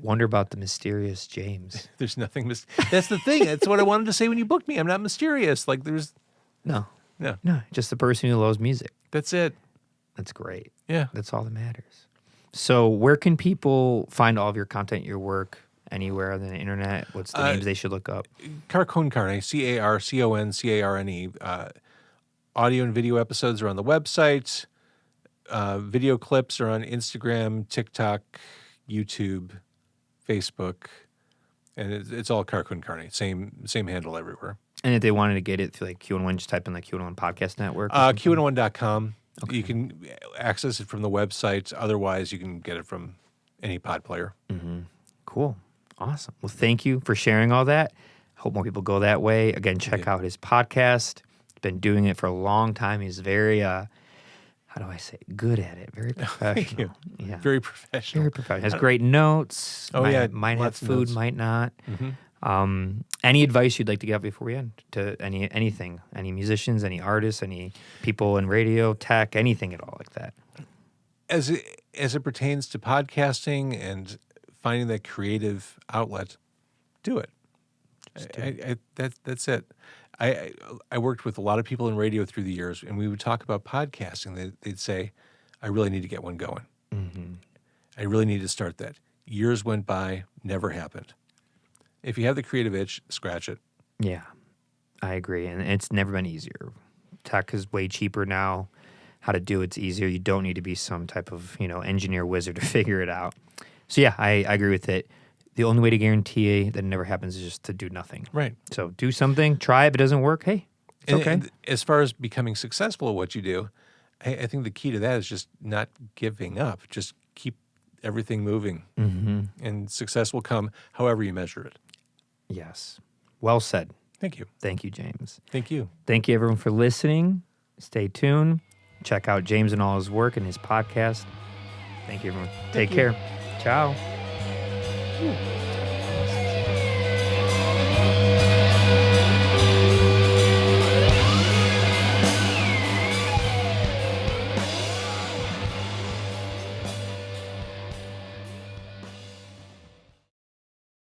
wonder about the mysterious James. There's nothing. That's the thing. That's what I wanted to say when you booked me. I'm not mysterious. Like there's no, just the person who loves music. That's it. That's great. Yeah, that's all that matters. So, where can people find all of your content, your work, anywhere on the internet? What's the names they should look up? Con Carne, CarConCarne. Audio and video episodes are on the website. Video clips are on Instagram, TikTok, YouTube, Facebook, and it's all Con Carne. Same handle everywhere. And if they wanted to get it through like Q1, just type in the Q1 Podcast Network. Q1.com. Okay. You can access it from the website. Otherwise, you can get it from any pod player. Cool. Awesome. Well, thank you for sharing all that. Hope more people go that way. Again, check out his podcast. He's been doing it for a long time. He's very, how do I say it? Good at it. Very professional. Thank you. Yeah. Very professional. Very professional. Has great notes. Might have food, might not. Any advice you'd like to give before we end to anything? Any musicians, any artists, any people in radio, tech, anything at all like that? As it pertains to podcasting and finding that creative outlet, do it. That's it. I worked with a lot of people in radio through the years, and we would talk about podcasting. They'd say, I really need to get one going. I really need to start that. Years went by, never happened. If you have the creative itch, scratch it. Yeah, I agree. And it's never been easier. Tech is way cheaper now. How to do it's easier. You don't need to be some type of, engineer wizard to figure it out. So yeah, I agree with it. The only way to guarantee that it never happens is just to do nothing. Right. So do something, try it. If it doesn't work, hey, it's okay. And as far as becoming successful at what you do, I think the key to that is just not giving up. Just keep everything moving. And success will come however you measure it. Yes. Well said. Thank you. Thank you, James. Thank you. Thank you, everyone, for listening. Stay tuned. Check out James and all his work and his podcast. Thank you, everyone. Take care. Ciao. Ooh.